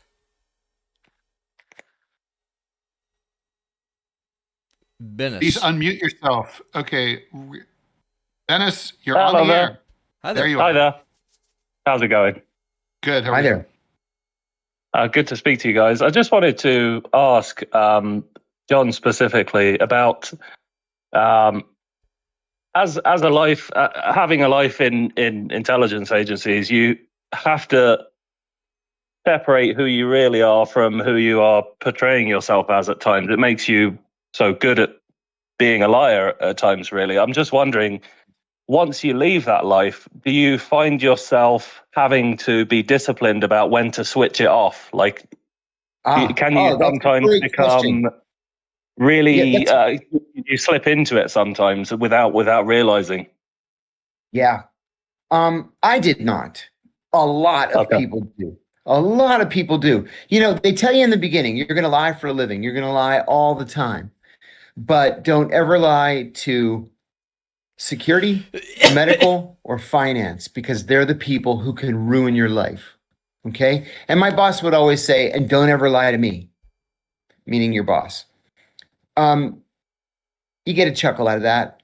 Benis. Please unmute yourself. Okay. Benis, you're on the air. Hi there. There you are. Hi there. How's it going? Good. Hi there. Good to speak to you guys. I just wanted to ask John specifically about as a life, having a life in intelligence agencies, you have to separate who you really are from who you are portraying yourself as at times. It makes you so good at being a liar at times, really. I'm just wondering, once you leave that life, do you find yourself having to be disciplined about when to switch it off? Like, can you sometimes become really, you slip into it sometimes without realizing? Yeah. I did not. A lot of Okay. people do. A lot of people do. You know, they tell you in the beginning, you're going to lie for a living. You're going to lie all the time. But don't ever lie to security, medical, or finance, because they're the people who can ruin your life. Okay? And my boss would always say, and don't ever lie to me, meaning your boss. You get a chuckle out of that.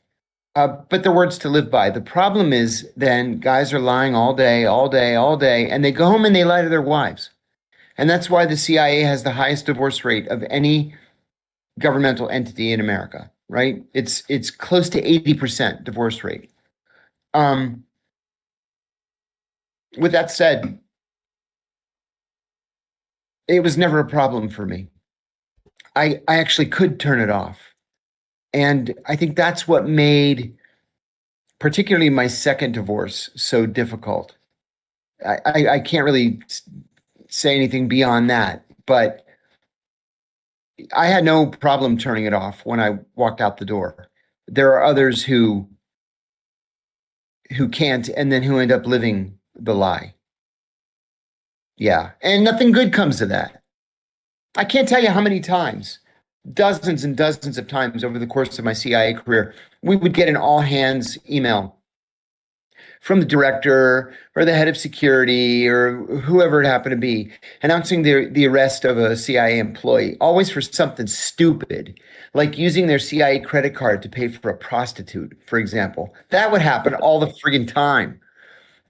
But they're words to live by. The problem is then guys are lying all day, and they go home and they lie to their wives. And that's why the CIA has the highest divorce rate of any governmental entity in America, right? It's close to 80% divorce rate. With that said, it was never a problem for me. I actually could turn it off. And I think that's what made particularly my second divorce so difficult. I can't really say anything beyond that, but I had no problem turning it off when I walked out the door. There are others who can't, and then who end up living the lie. Yeah, and nothing good comes of that. I can't tell you how many times, dozens and dozens of times over the course of my CIA career, we would get an all hands email from the director or the head of security or whoever it happened to be, announcing the arrest of a CIA employee, always for something stupid, like using their CIA credit card to pay for a prostitute, for example. That would happen all the friggin' time.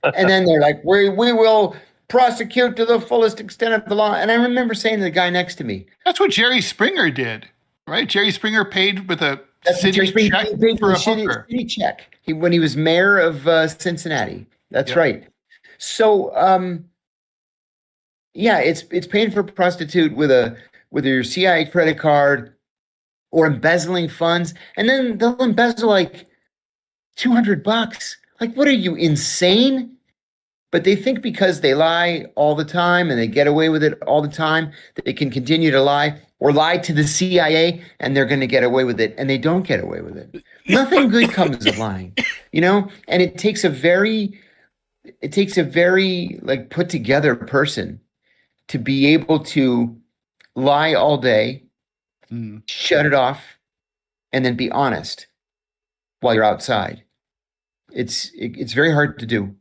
And then they're like, we will prosecute to the fullest extent of the law. And I remember saying to the guy next to me, That's what Jerry Springer did, right? Jerry Springer paid with a that's city Jerry Springer check paid for a the hooker. city check. When he was mayor of Cincinnati. That's Yep. right. So, yeah, it's paying for a prostitute with your CIA credit card or embezzling funds, and then they'll embezzle like $200. Like, what are you, insane? But they think because they lie all the time and they get away with it all the time, that they can continue to lie or lie to the CIA and they're going to get away with it, and they don't get away with it. Nothing good comes of lying, you know? And it takes a very like put together person to be able to lie all day, shut it off, and then be honest while you're outside. It's very hard to do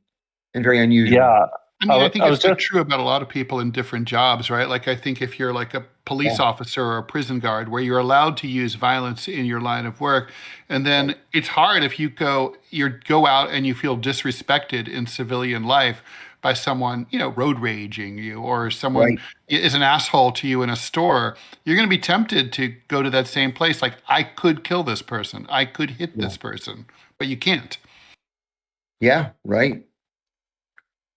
and very unusual. Yeah. I mean, I think I it's was like just- true about a lot of people in different jobs, right? Like, I think if you're like a police officer or a prison guard where you're allowed to use violence in your line of work, and then it's hard if you go out and you feel disrespected in civilian life by someone, road raging you, or someone is an asshole to you in a store. You're going to be tempted to go to that same place. Like, I could kill this person. I could hit this person, but you can't. Yeah, right.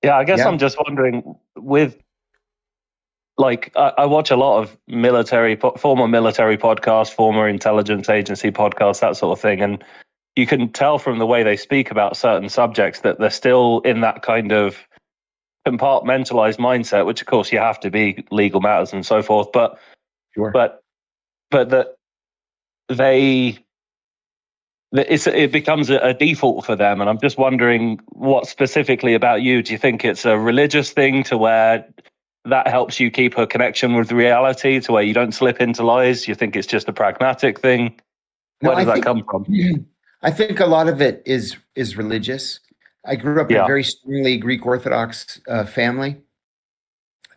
Yeah, I guess Yeah. I'm just wondering with, like, I watch a lot of former military podcasts, former intelligence agency podcasts, that sort of thing. And you can tell from the way they speak about certain subjects that they're still in that kind of compartmentalized mindset, which of course you have to be, legal matters and so forth. But that it becomes a default for them. And I'm just wondering, what specifically about you, do you think it's a religious thing to where that helps you keep a connection with reality to where you don't slip into lies? Do you think it's just a pragmatic thing? Where does that come from? I think a lot of it is religious. I grew up in a very strongly Greek Orthodox family.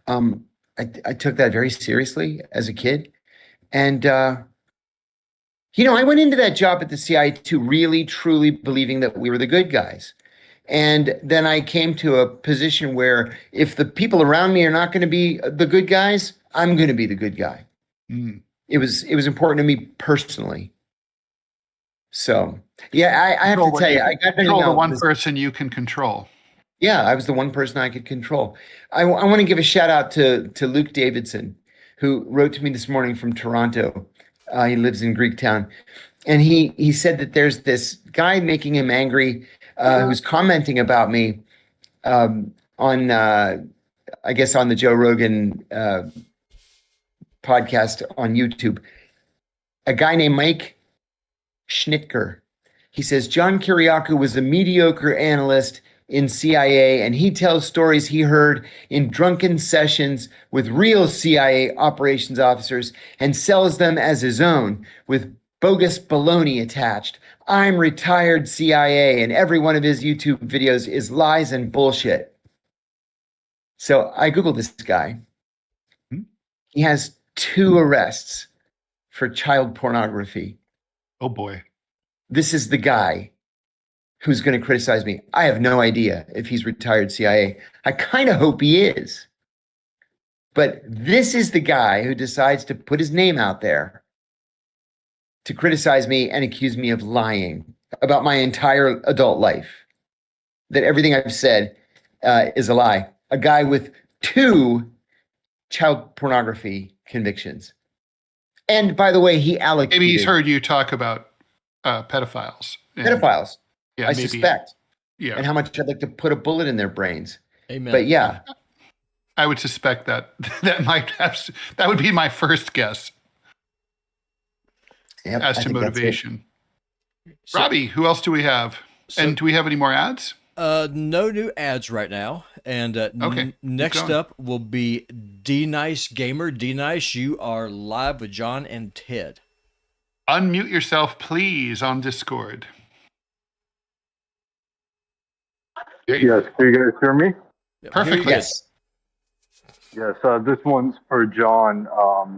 I took that very seriously as a kid. And, I went into that job at the CIA too, really, truly believing that we were the good guys. And then I came to a position where if the people around me are not going to be the good guys, I'm going to be the good guy. It was important to me personally. So, yeah, I have to tell you, I got to control know the one person you can control. Yeah, I was the one person I could control. I want to give a shout out to Luke Davidson, who wrote to me this morning from Toronto. He lives in Greektown. And he said that there's this guy making him angry who's commenting about me on, I guess, on the Joe Rogan podcast on YouTube. A guy named Mike Schnitker. He says, John Kiriakou was a mediocre analyst in CIA, and he tells stories he heard in drunken sessions with real CIA operations officers and sells them as his own with bogus baloney attached. I'm retired CIA, and every one of his YouTube videos is lies and bullshit. So I Googled this guy. He has 2 arrests for child pornography. Oh boy. This is the guy who's going to criticize me. I have no idea if he's retired CIA. I kind of hope he is. But this is the guy who decides to put his name out there to criticize me and accuse me of lying about my entire adult life. That everything I've said is a lie. A guy with 2 child pornography convictions. And by the way, he allocated... Maybe he's heard you talk about pedophiles. Pedophiles. Yeah, I maybe. Suspect. Yeah. And how much I'd like to put a bullet in their brains. Amen. But yeah. I would suspect that that would be my first guess Yep, as I to think that's it. motivation. So- Robbie, who else do we have? And do we have any more ads? No new ads right now. And Okay, keep next going. up will be D Nice Gamer. D Nice, you are live with John and Ted. Unmute yourself, please, on Discord. Yes, can you guys hear me? Perfectly. Yes. Yes, this one's for John.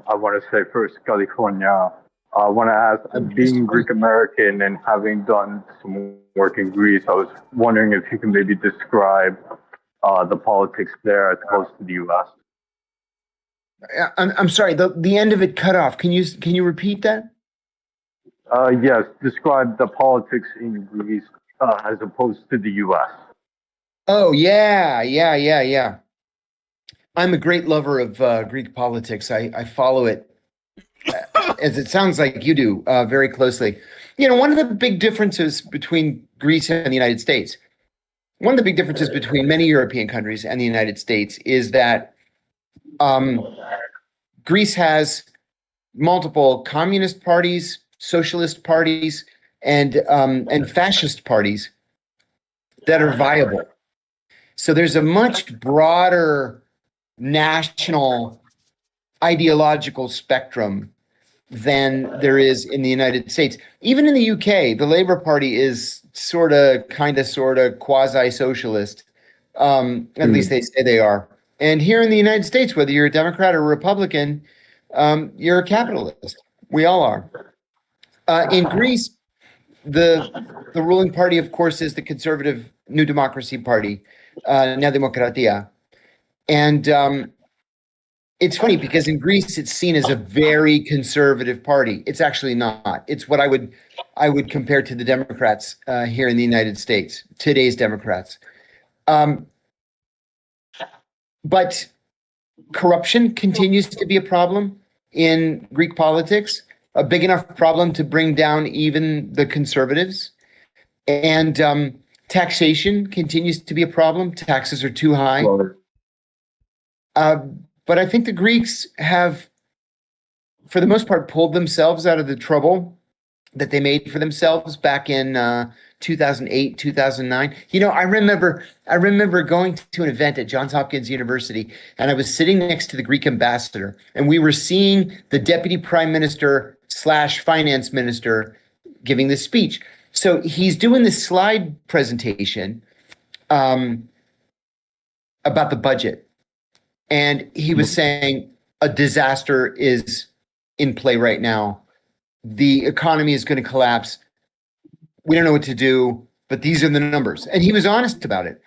I want to say first, California. I want to ask, being Greek American and having done some work in Greece, I was wondering if you can maybe describe the politics there as opposed to the U.S. I'm sorry, the end of it cut off. Can you repeat that? Yes, describe the politics in Greece as opposed to the U.S. Oh, yeah. I'm a great lover of Greek politics. I follow it, as it sounds like you do, very closely. You know, one of the big differences between Greece and the United States, one of the big differences between many European countries and the United States is that Greece has multiple communist parties, socialist parties, and fascist parties that are viable. So there's a much broader national ideological spectrum than there is in the United States. Even in the UK, the Labour Party is sort of quasi-socialist. At least they say they are. And here in the United States, whether you're a Democrat or a Republican, you're a capitalist. We all are. In Greece, the ruling party, of course, is the conservative New Democracy Party, Nea Demokratia. And it's funny because in Greece, it's seen as a very conservative party. It's actually not. It's what I would compare to the Democrats here in the United States, today's Democrats. But corruption continues to be a problem in Greek politics, a big enough problem to bring down even the conservatives. And taxation continues to be a problem. Taxes are too high. But I think the Greeks have, for the most part, pulled themselves out of the trouble that they made for themselves back in 2008, 2009. You know, I remember going to an event at Johns Hopkins University, and I was sitting next to the Greek ambassador, and we were seeing the deputy prime minister / finance minister giving this speech. So he's doing this slide presentation about the budget. And he was saying a disaster is in play right now. The economy is going to collapse. We don't know what to do, but these are the numbers. And he was honest about it.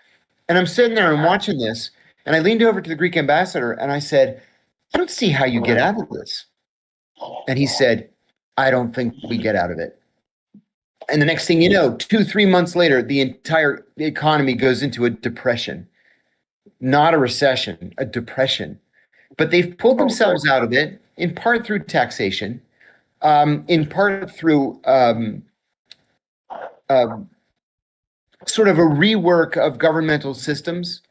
And I'm sitting there and watching this, and I leaned over to the Greek ambassador and I said, I don't see how you get out of this. And he said, I don't think we get out of it. And the next thing you know, 2-3 months later, the entire economy goes into a depression. Not a recession, a depression. But they've pulled themselves out of it, in part through taxation, in part through sort of a rework of governmental systems.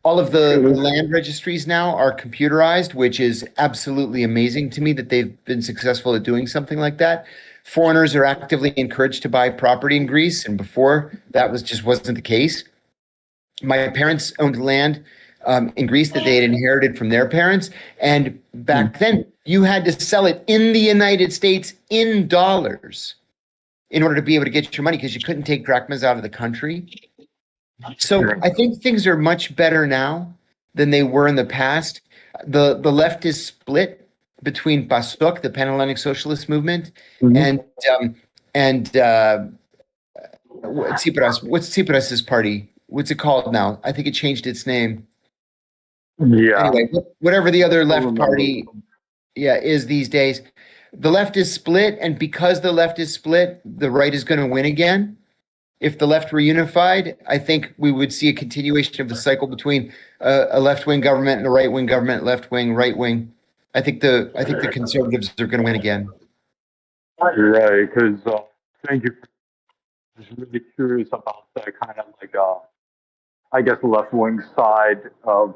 All of the land registries now are computerized, which is absolutely amazing to me that they've been successful at doing something like that. Foreigners are actively encouraged to buy property in Greece, and before that wasn't the case. My parents owned land in Greece that they had inherited from their parents. And back then, you had to sell it in the United States in dollars in order to be able to get your money because you couldn't take drachmas out of the country. So I think things are much better now than they were in the past. The left is split between PASOK, the Pan-Hellenic Socialist Movement, and Tsipras. What's Tsipras's party? What's it called now? I think it changed its name. Yeah. Anyway, whatever the other left party is these days, the left is split, and because the left is split, the right is going to win again. If the left were unified, I think we would see a continuation of the cycle between a left-wing government and a right-wing government, left-wing, right-wing. I think the conservatives are going to win again. Right, because thank you. I was really curious about that kind of like I guess left-wing side of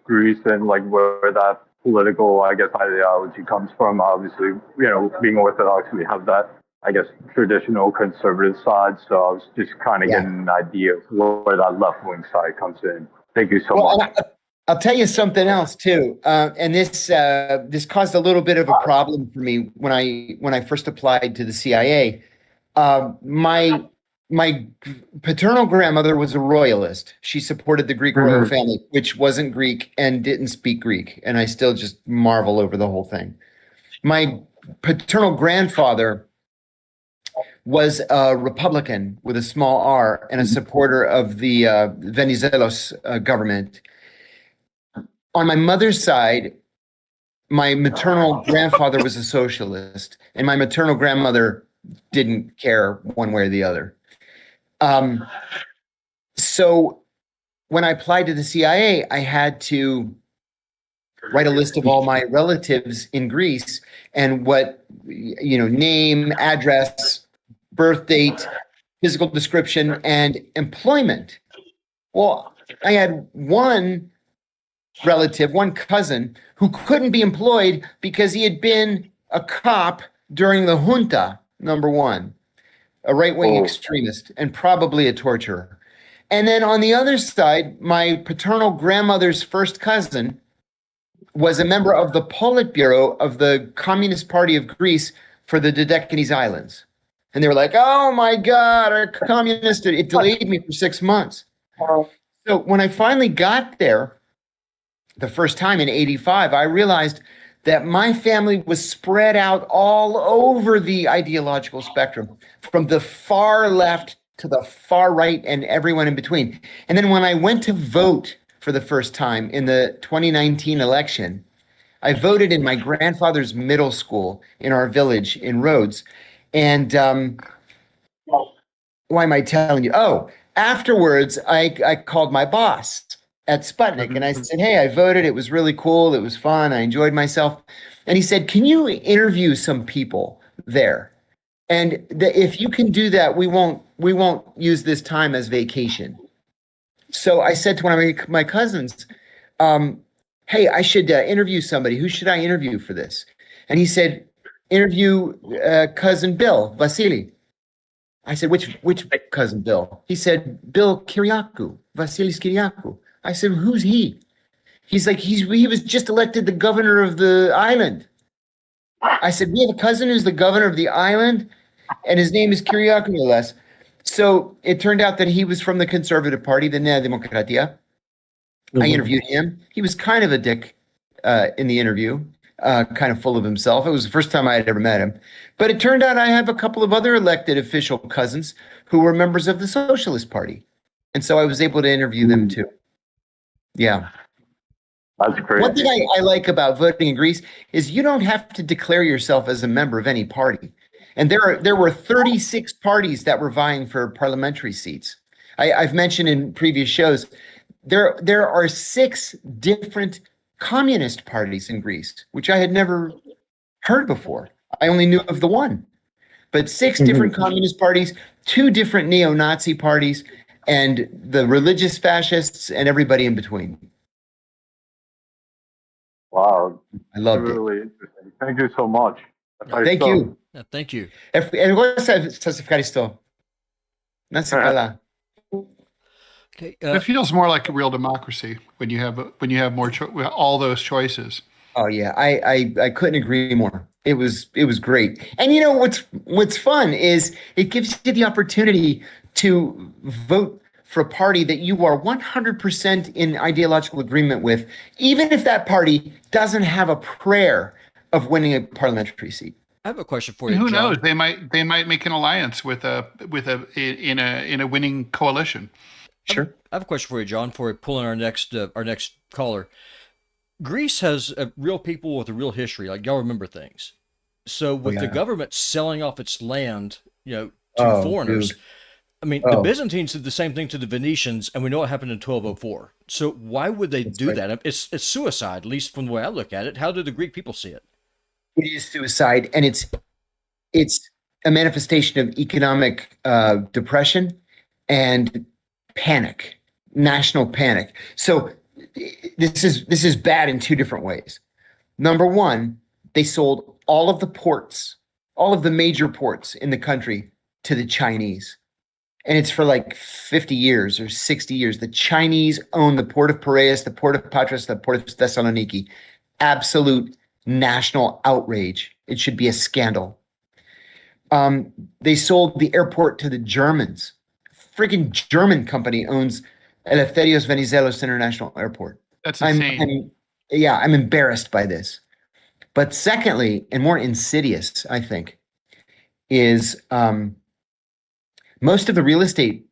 Greece and like where that political, I guess, ideology comes from. Obviously, being Orthodox, we have that, I guess, traditional conservative side. So I was just kind of getting an idea of where that left-wing side comes in. Thank you so much. I'll tell you something else too, and this caused a little bit of a problem for me when I first applied to the CIA. My paternal grandmother was a royalist. She supported the Greek royal family, which wasn't Greek and didn't speak Greek. And I still just marvel over the whole thing. My paternal grandfather was a Republican with a small R and a supporter of the Venizelos government. On my mother's side, my maternal grandfather was a socialist, and my maternal grandmother didn't care one way or the other. So when I applied to the CIA, I had to write a list of all my relatives in Greece and what, name, address, birth date, physical description, and employment. Well, I had one relative, one cousin, who couldn't be employed because he had been a cop during the junta, number one. A right-wing extremist, and probably a torturer. And then on the other side, my paternal grandmother's first cousin was a member of the Politburo of the Communist Party of Greece for the Dodecanese Islands. And they were like, oh my God, our communist, it delayed me for 6 months. So when I finally got there, the first time in '85, I realized that my family was spread out all over the ideological spectrum, from the far left to the far right and everyone in between. And then when I went to vote for the first time in the 2019 election, I voted in my grandfather's middle school in our village in Rhodes. And why am I telling you? Oh, afterwards, I called my boss at Sputnik. And I said, hey, I voted. It was really cool. It was fun. I enjoyed myself. And he said, can you interview some people there? And if you can do that, we won't use this time as vacation. So I said to one of my cousins, hey, I should interview somebody. Who should I interview for this? And he said, interview cousin Bill, Vasily. I said, which cousin Bill? He said, Bill Kiriakou, Vasilis Kiriakou. I said, who's he? He's like, he was just elected the governor of the island. I said, we have a cousin who's the governor of the island, and his name is Kiriakou, no less. So it turned out that he was from the Conservative Party, the Nea Demokratia. I interviewed him. He was kind of a dick in the interview, kind of full of himself. It was the first time I had ever met him. But it turned out I have a couple of other elected official cousins who were members of the Socialist Party. And so I was able to interview them too. Yeah. That's crazy. One thing I like about voting in Greece is you don't have to declare yourself as a member of any party. And there were 36 parties that were vying for parliamentary seats. I've mentioned in previous shows, there are 6 different communist parties in Greece, which I had never heard before. I only knew of the one. But 6 different communist parties, 2 different neo-Nazi parties, and the religious fascists and everybody in between. Wow. I loved really interesting. Thank you so much. Thank you. Thank you. Εγώ σας ευχαριστώ. Να είσαι καλά. Okay. It feels more like a real democracy when you have more all those choices. Oh yeah, I couldn't agree more. It was great. And you know what's fun is it gives you the opportunity to vote for a party that you are 100% in ideological agreement with, even if that party doesn't have a prayer of winning a parliamentary seat. I have a question for And you, who John. knows? They might make an alliance in a winning coalition. Sure. I have a question for you, John, before we pull in our next caller. Greece has real people with a real history. Like, y'all remember things. So with the government selling off its land, to foreigners, dude. I mean, the Byzantines did the same thing to the Venetians, and we know what happened in 1204. So why would they do that? It's suicide, at least from the way I look at it. How do the Greek people see it? It is suicide, and it's a manifestation of economic depression and panic, national panic. So this is bad in two different ways. Number one, they sold all of the ports, all of the major ports in the country to the Chinese. And it's for like 50 years or 60 years. The Chinese own the port of Piraeus, the port of Patras, the port of Thessaloniki. Absolute national outrage. It should be a scandal. They sold the airport to the Germans. Friggin' German company owns Eleftherios Venizelos International Airport. That's insane. I'm embarrassed by this. But secondly, and more insidious, I think, is most of the real estate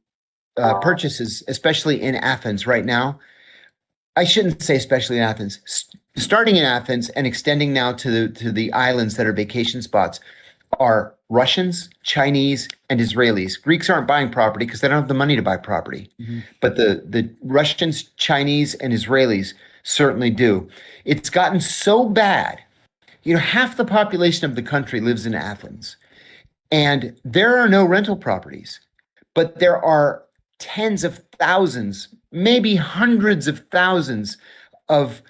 purchases, especially in Athens right now. I shouldn't say especially in Athens. Starting in Athens and extending now to the islands that are vacation spots are Russians, Chinese, and Israelis. Greeks aren't buying property because they don't have the money to buy property. Mm-hmm. But the Russians, Chinese, and Israelis certainly do. It's gotten so bad. Half the population of the country lives in Athens. And there are no rental properties, but there are tens of thousands, maybe hundreds of thousands of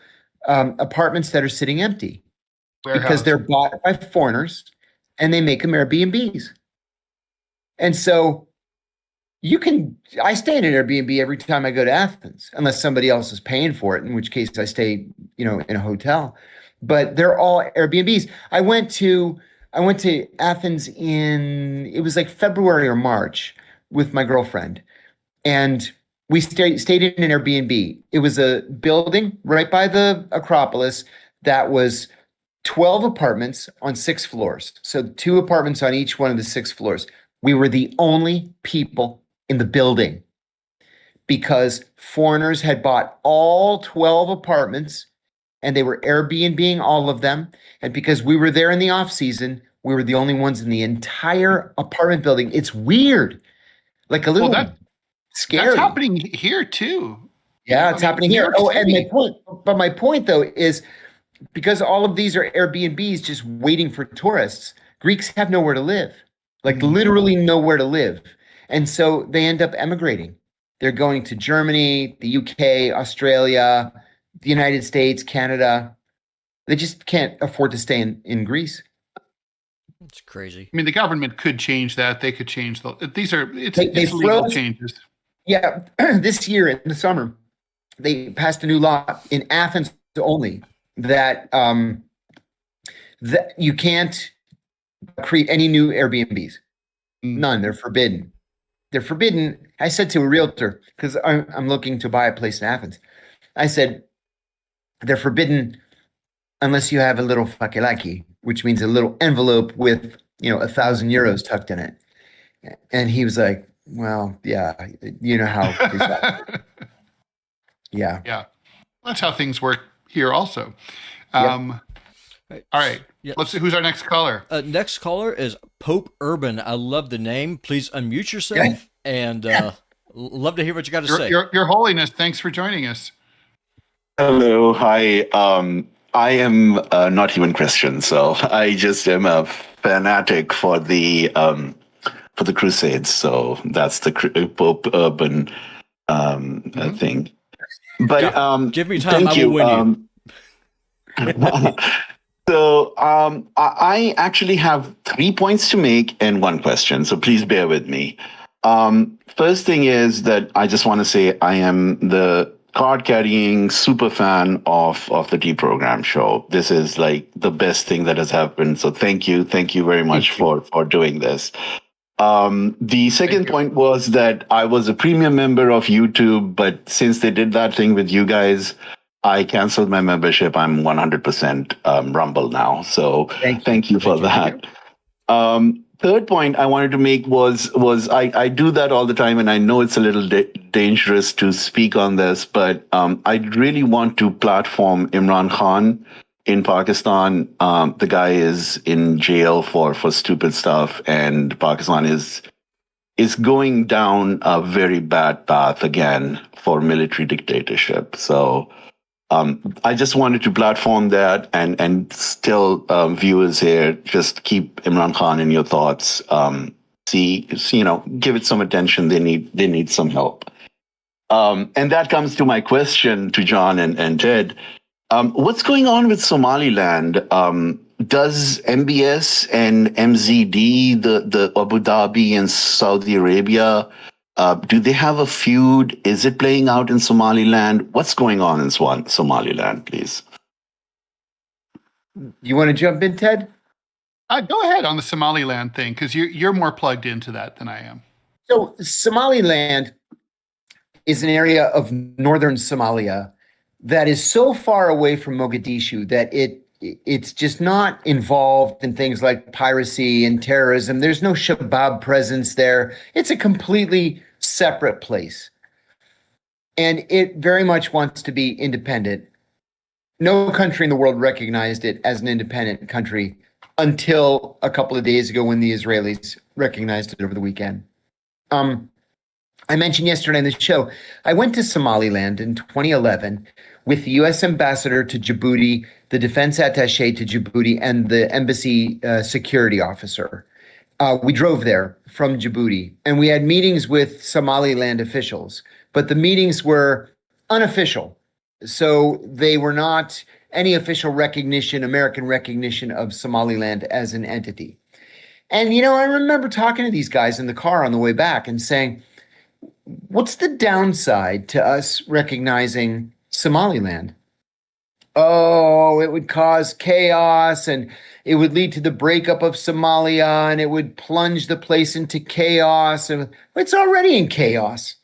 apartments that are sitting empty because they're bought by foreigners and they make them Airbnbs. And so I stay in an Airbnb every time I go to Athens, unless somebody else is paying for it, in which case I stay, in a hotel. But they're all Airbnbs. I went to Athens it was like February or March with my girlfriend. And we stayed in an Airbnb. It was a building right by the Acropolis that was 12 apartments on 6 floors. So 2 apartments on each one of the 6 floors. We were the only people in the building because foreigners had bought all 12 apartments and they were Airbnb-ing all of them. And because we were there in the off season, we were the only ones in the entire apartment building. It's weird. Like a little scary. That's happening here too. Yeah, it's happening here. Oh, and my point though is because all of these are Airbnbs just waiting for tourists, Greeks have nowhere to live. Like literally nowhere to live. And so they end up emigrating. They're going to Germany, the UK, Australia, the United States, Canada. They just can't afford to stay in Greece. It's crazy. I mean, the government could change that. They could change it's they legal changes. Yeah, this year in the summer, they passed a new law in Athens only that that you can't create any new Airbnbs. None. They're forbidden. They're forbidden. I said to a realtor, because I'm looking to buy a place in Athens. I said, they're forbidden unless you have a little fakellaki, which means a little envelope with, 1,000 euros tucked in it. And he was like, well, yeah, you know how. Yeah. Yeah. That's how things work here also. All right. Yep. Let's see. Who's our next caller? Next caller is Pope Urban. I love the name. Please unmute yourself and love to hear what you got to say. Your Holiness, thanks for joining us. Hello. Hi. I am not even Christian, so I just am a fanatic for the Crusades. So that's the Pope Urban thing. But give me time. I will win you. So I actually have 3 points to make and 1 question. So please bear with me. First thing is that I just want to say I am the card-carrying super fan of the DeProgram show. This is like the best thing that has happened. So thank you very much for doing this. The second point was that I was a premium member of YouTube, but since they did that thing with you guys, I canceled my membership. I'm 100% Rumble now. So thank you for that. Third point I wanted to make was I do that all the time, and I know it's a little dangerous to speak on this, but I really want to platform Imran Khan in Pakistan. The guy is in jail for stupid stuff, and Pakistan is going down a very bad path again for military dictatorship. So I just wanted to platform that and still viewers here, just keep Imran Khan in your thoughts. Give it some attention. They need some help. And that comes to my question to John and Ted. What's going on with Somaliland? Does MBS and MZD, the Abu Dhabi and Saudi Arabia, do they have a feud? Is it playing out in Somaliland? What's going on in Somaliland, please? You want to jump in, Ted? Go ahead on the Somaliland thing, because you're more plugged into that than I am. So Somaliland is an area of northern Somalia that is so far away from Mogadishu that it's just not involved in things like piracy and terrorism. There's no Shabab presence there. It's a completely separate place. And it very much wants to be independent. No country in the world recognized it as an independent country until a couple of days ago when the Israelis recognized it over the weekend. I mentioned yesterday on the show, I went to Somaliland in 2011 with the U.S. ambassador to Djibouti, the defense attaché to Djibouti, and the embassy security officer. We drove there from Djibouti, and we had meetings with Somaliland officials, but the meetings were unofficial. So they were not any official recognition, American recognition of Somaliland as an entity. And, I remember talking to these guys in the car on the way back and saying, what's the downside to us recognizing Somaliland? Oh, it would cause chaos and it would lead to the breakup of Somalia and it would plunge the place into chaos. And it's already in chaos.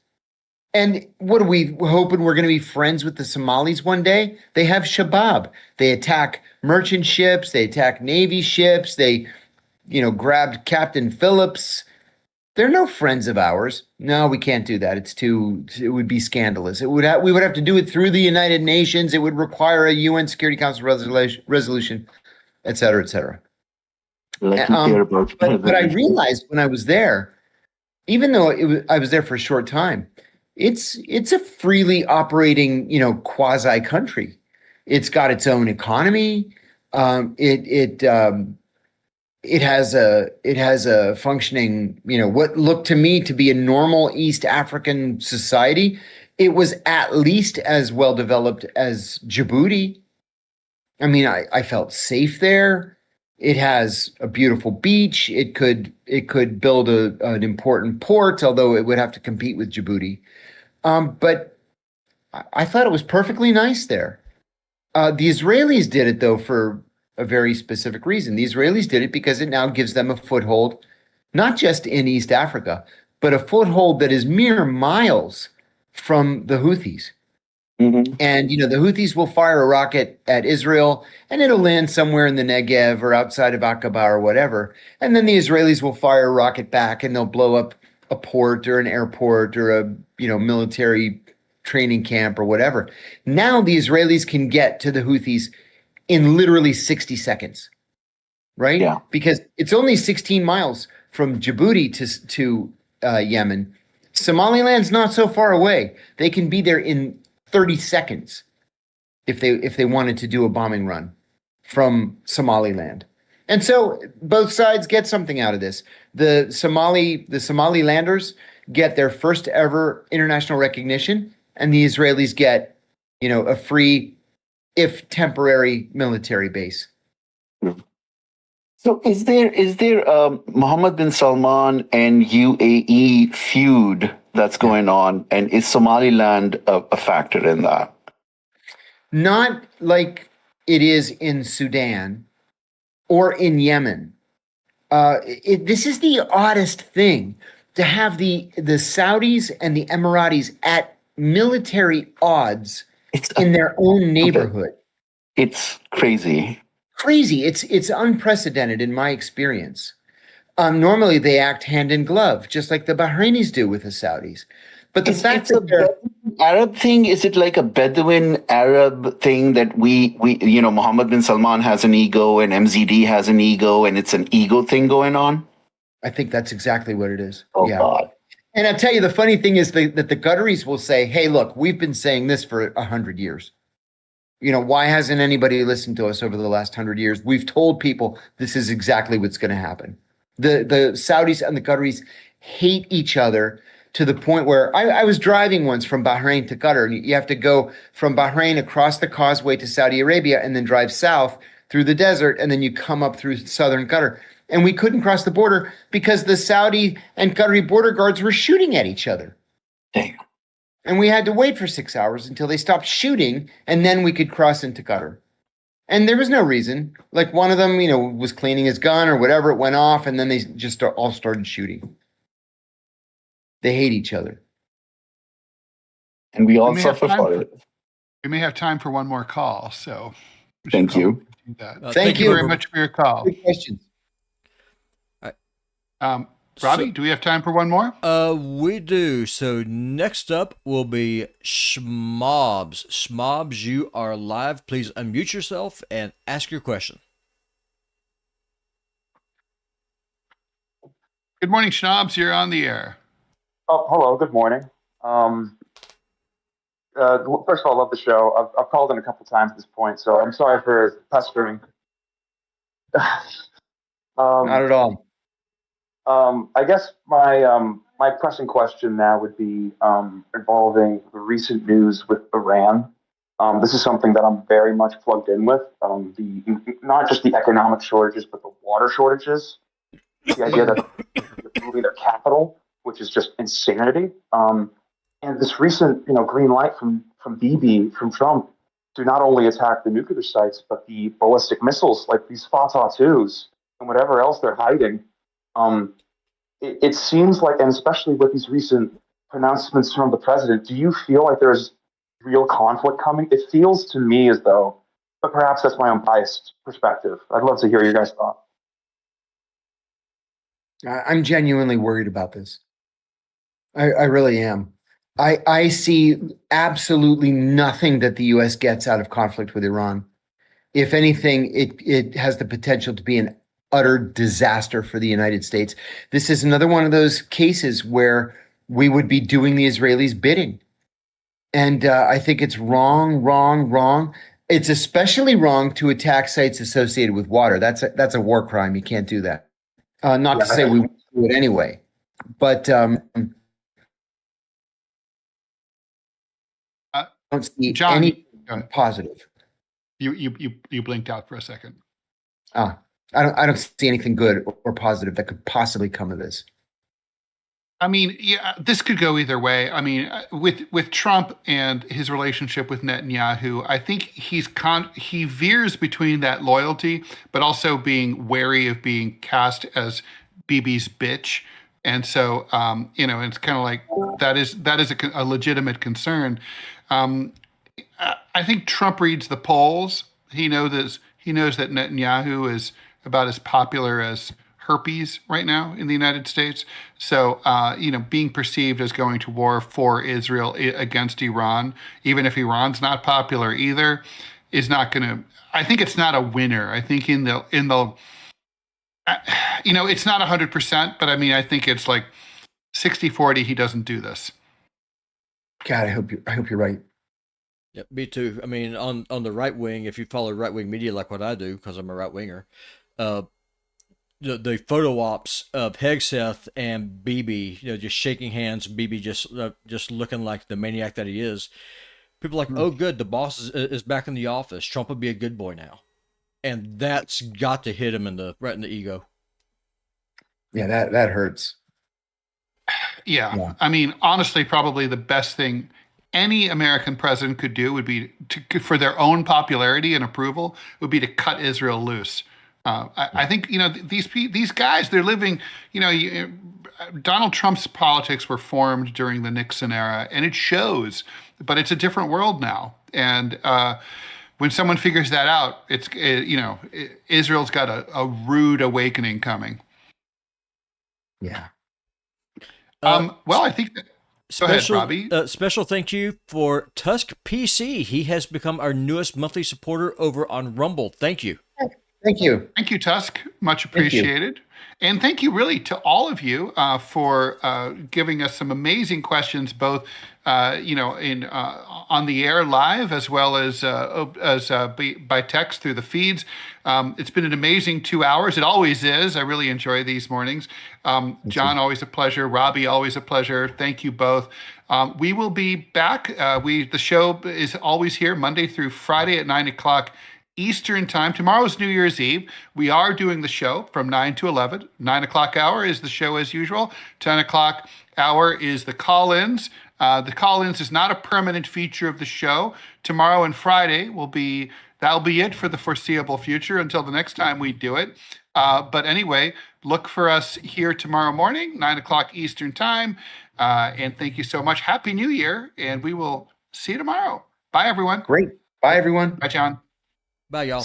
And what are we hoping we're going to be friends with the Somalis one day? They have Shabab. They attack merchant ships. They attack Navy ships. They, grabbed Captain Phillips. They're no friends of ours. No, we can't do that. It would be scandalous. We would have to do it through the United Nations. It would require a UN Security Council resolution, et cetera, et cetera. But I realized when I was there, even though I was there for a short time, it's a freely operating, quasi country. It's got its own economy. It has a functioning, what looked to me to be a normal East African society. It was at least as well developed as Djibouti. I mean, I felt safe there. It has a beautiful beach. It could build an important port, although it would have to compete with Djibouti. But I thought it was perfectly nice there. The Israelis did it, though, for a very specific reason. The Israelis did it because it now gives them a foothold, not just in East Africa, but a foothold that is mere miles from the Houthis. Mm-hmm. And, the Houthis will fire a rocket at Israel and it'll land somewhere in the Negev or outside of Aqaba or whatever. And then the Israelis will fire a rocket back and they'll blow up a port or an airport or a, military training camp or whatever. Now the Israelis can get to the Houthis in literally 60 seconds, right? Yeah. Because it's only 16 miles from Djibouti to Yemen. Somaliland's not so far away. They can be there in 30 seconds if they wanted to do a bombing run from Somaliland. And so both sides get something out of this. The Somalilanders get their first ever international recognition, and the Israelis get, a free, if temporary, military base. So is there Mohammed bin Salman and UAE feud that's going on, and is Somaliland a factor in that? Not like it is in Sudan or in Yemen. This is the oddest thing to have the Saudis and the Emiratis at military odds in their own neighborhood. It's crazy. Crazy. It's unprecedented in my experience. Normally they act hand in glove, just like the Bahrainis do with the Saudis. But the fact It's a that they're Bedouin Arab thing. Is it like a Bedouin Arab thing that we Mohammed bin Salman has an ego and MZD has an ego, and it's an ego thing going on? I think that's exactly what it is. Oh Yeah. God. And I'll tell you, the funny thing is that the Qataris will say, hey, look, we've been saying this for 100 years. Why hasn't anybody listened to us over the last 100 years? We've told people this is exactly what's going to happen. The Saudis and the Qataris hate each other to the point where I was driving once from Bahrain to Qatar, and you have to go from Bahrain across the causeway to Saudi Arabia and then drive south through the desert, and then you come up through southern Qatar. And we couldn't cross the border because the Saudi and Qatari border guards were shooting at each other. Damn. And we had to wait for 6 hours until they stopped shooting, and then we could cross into Qatar. And there was no reason. Like one of them, was cleaning his gun or whatever, it went off, and then they just all started shooting. They hate each other. And we all We may have suffer time for for- it. We may have time for one more call, so we should Thank you. probably do that. Thank Thank you you very much for your call. Good questions. Robbie, So- do we have time for one more? We do. So next up will be Schmobs. Schmobs, you are live. Please unmute yourself and ask your question. Good morning, Schnobs. You're on the air. Oh, hello. Good morning. First of all, I love the show. I've called in a couple times at this point, so I'm sorry for pestering. Not at all. I guess my pressing question now would be involving the recent news with Iran. This is something that I'm very much plugged in with. Not just the economic shortages, but the water shortages. The idea that they're moving their capital, which is just insanity. And this recent, green light from from Trump, to not only attack the nuclear sites, but the ballistic missiles, like these Fatah 2s and whatever else they're hiding. It seems like, and especially with these recent pronouncements from the president, do you feel like there's real conflict coming? It feels to me as though, but perhaps that's my unbiased perspective. I'd love to hear your guys' thoughts. I'm genuinely worried about this. I really am. I see absolutely nothing that the U.S. gets out of conflict with Iran. If anything, it has the potential to be an utter disaster for the United States. This is another one of those cases where we would be doing the Israelis' bidding. And I think it's wrong. It's especially wrong to attack sites associated with water. That's a war crime. You can't do that. Not to say we won't do it anyway, but don't see John, any go ahead. positive. You blinked out for a second. I don't see anything good or positive that could possibly come of this. I mean, yeah, this could go either way. I mean, with Trump and his relationship with Netanyahu, I think he veers between that loyalty, but also being wary of being cast as Bibi's bitch. And so, it's kind of like that is a legitimate concern. I think Trump reads the polls. He knows that Netanyahu is about as popular as herpes right now in the United States. So, being perceived as going to war for Israel against Iran, even if Iran's not popular either, is not going to. I think it's not a winner. I think in the it's not 100%, but I mean, I think it's like 60-40. He doesn't do this. God, I hope you're right. Yeah, me too. I mean, on the right wing, if you follow right wing media like what I do, because I'm a right winger, the photo ops of Hegseth and Bibi, just shaking hands, Bibi just looking like the maniac that he is. People are like, oh, good, the boss is back in the office. Trump will be a good boy now. and that's got to hit him right in the ego. Yeah, that hurts. Yeah. I mean, honestly, probably the best thing any American president could do would be for their own popularity and approval would be to cut Israel loose. I think these guys, they're living. Donald Trump's politics were formed during the Nixon era, and it shows. But it's a different world now, and when someone figures that out, Israel's got a rude awakening coming. Yeah. Well, I think. Go ahead, Robbie. Special thank you for Tusk PC. He has become our newest monthly supporter over on Rumble. Thank you. Thank you. Thank you, Tusk. Much appreciated. And thank you really to all of you for giving us some amazing questions, both on the air live as well as by text through the feeds. It's been an amazing 2 hours. It always is. I really enjoy these mornings. John, always a pleasure. Robbie, always a pleasure. Thank you both. We will be back. The show is always here Monday through Friday at 9 o'clock Eastern time. Tomorrow is New Year's Eve. We are doing the show from 9 to 11. 9 o'clock hour is the show as usual. 10 o'clock hour is the call-ins. The call-ins is not a permanent feature of the show. Tomorrow and Friday that'll be it for the foreseeable future until the next time we do it. But anyway, look for us here tomorrow morning, 9 o'clock Eastern time. And thank you so much. Happy New Year. And we will see you tomorrow. Bye, everyone. Great. Bye, everyone. Bye, John. Bye, y'all.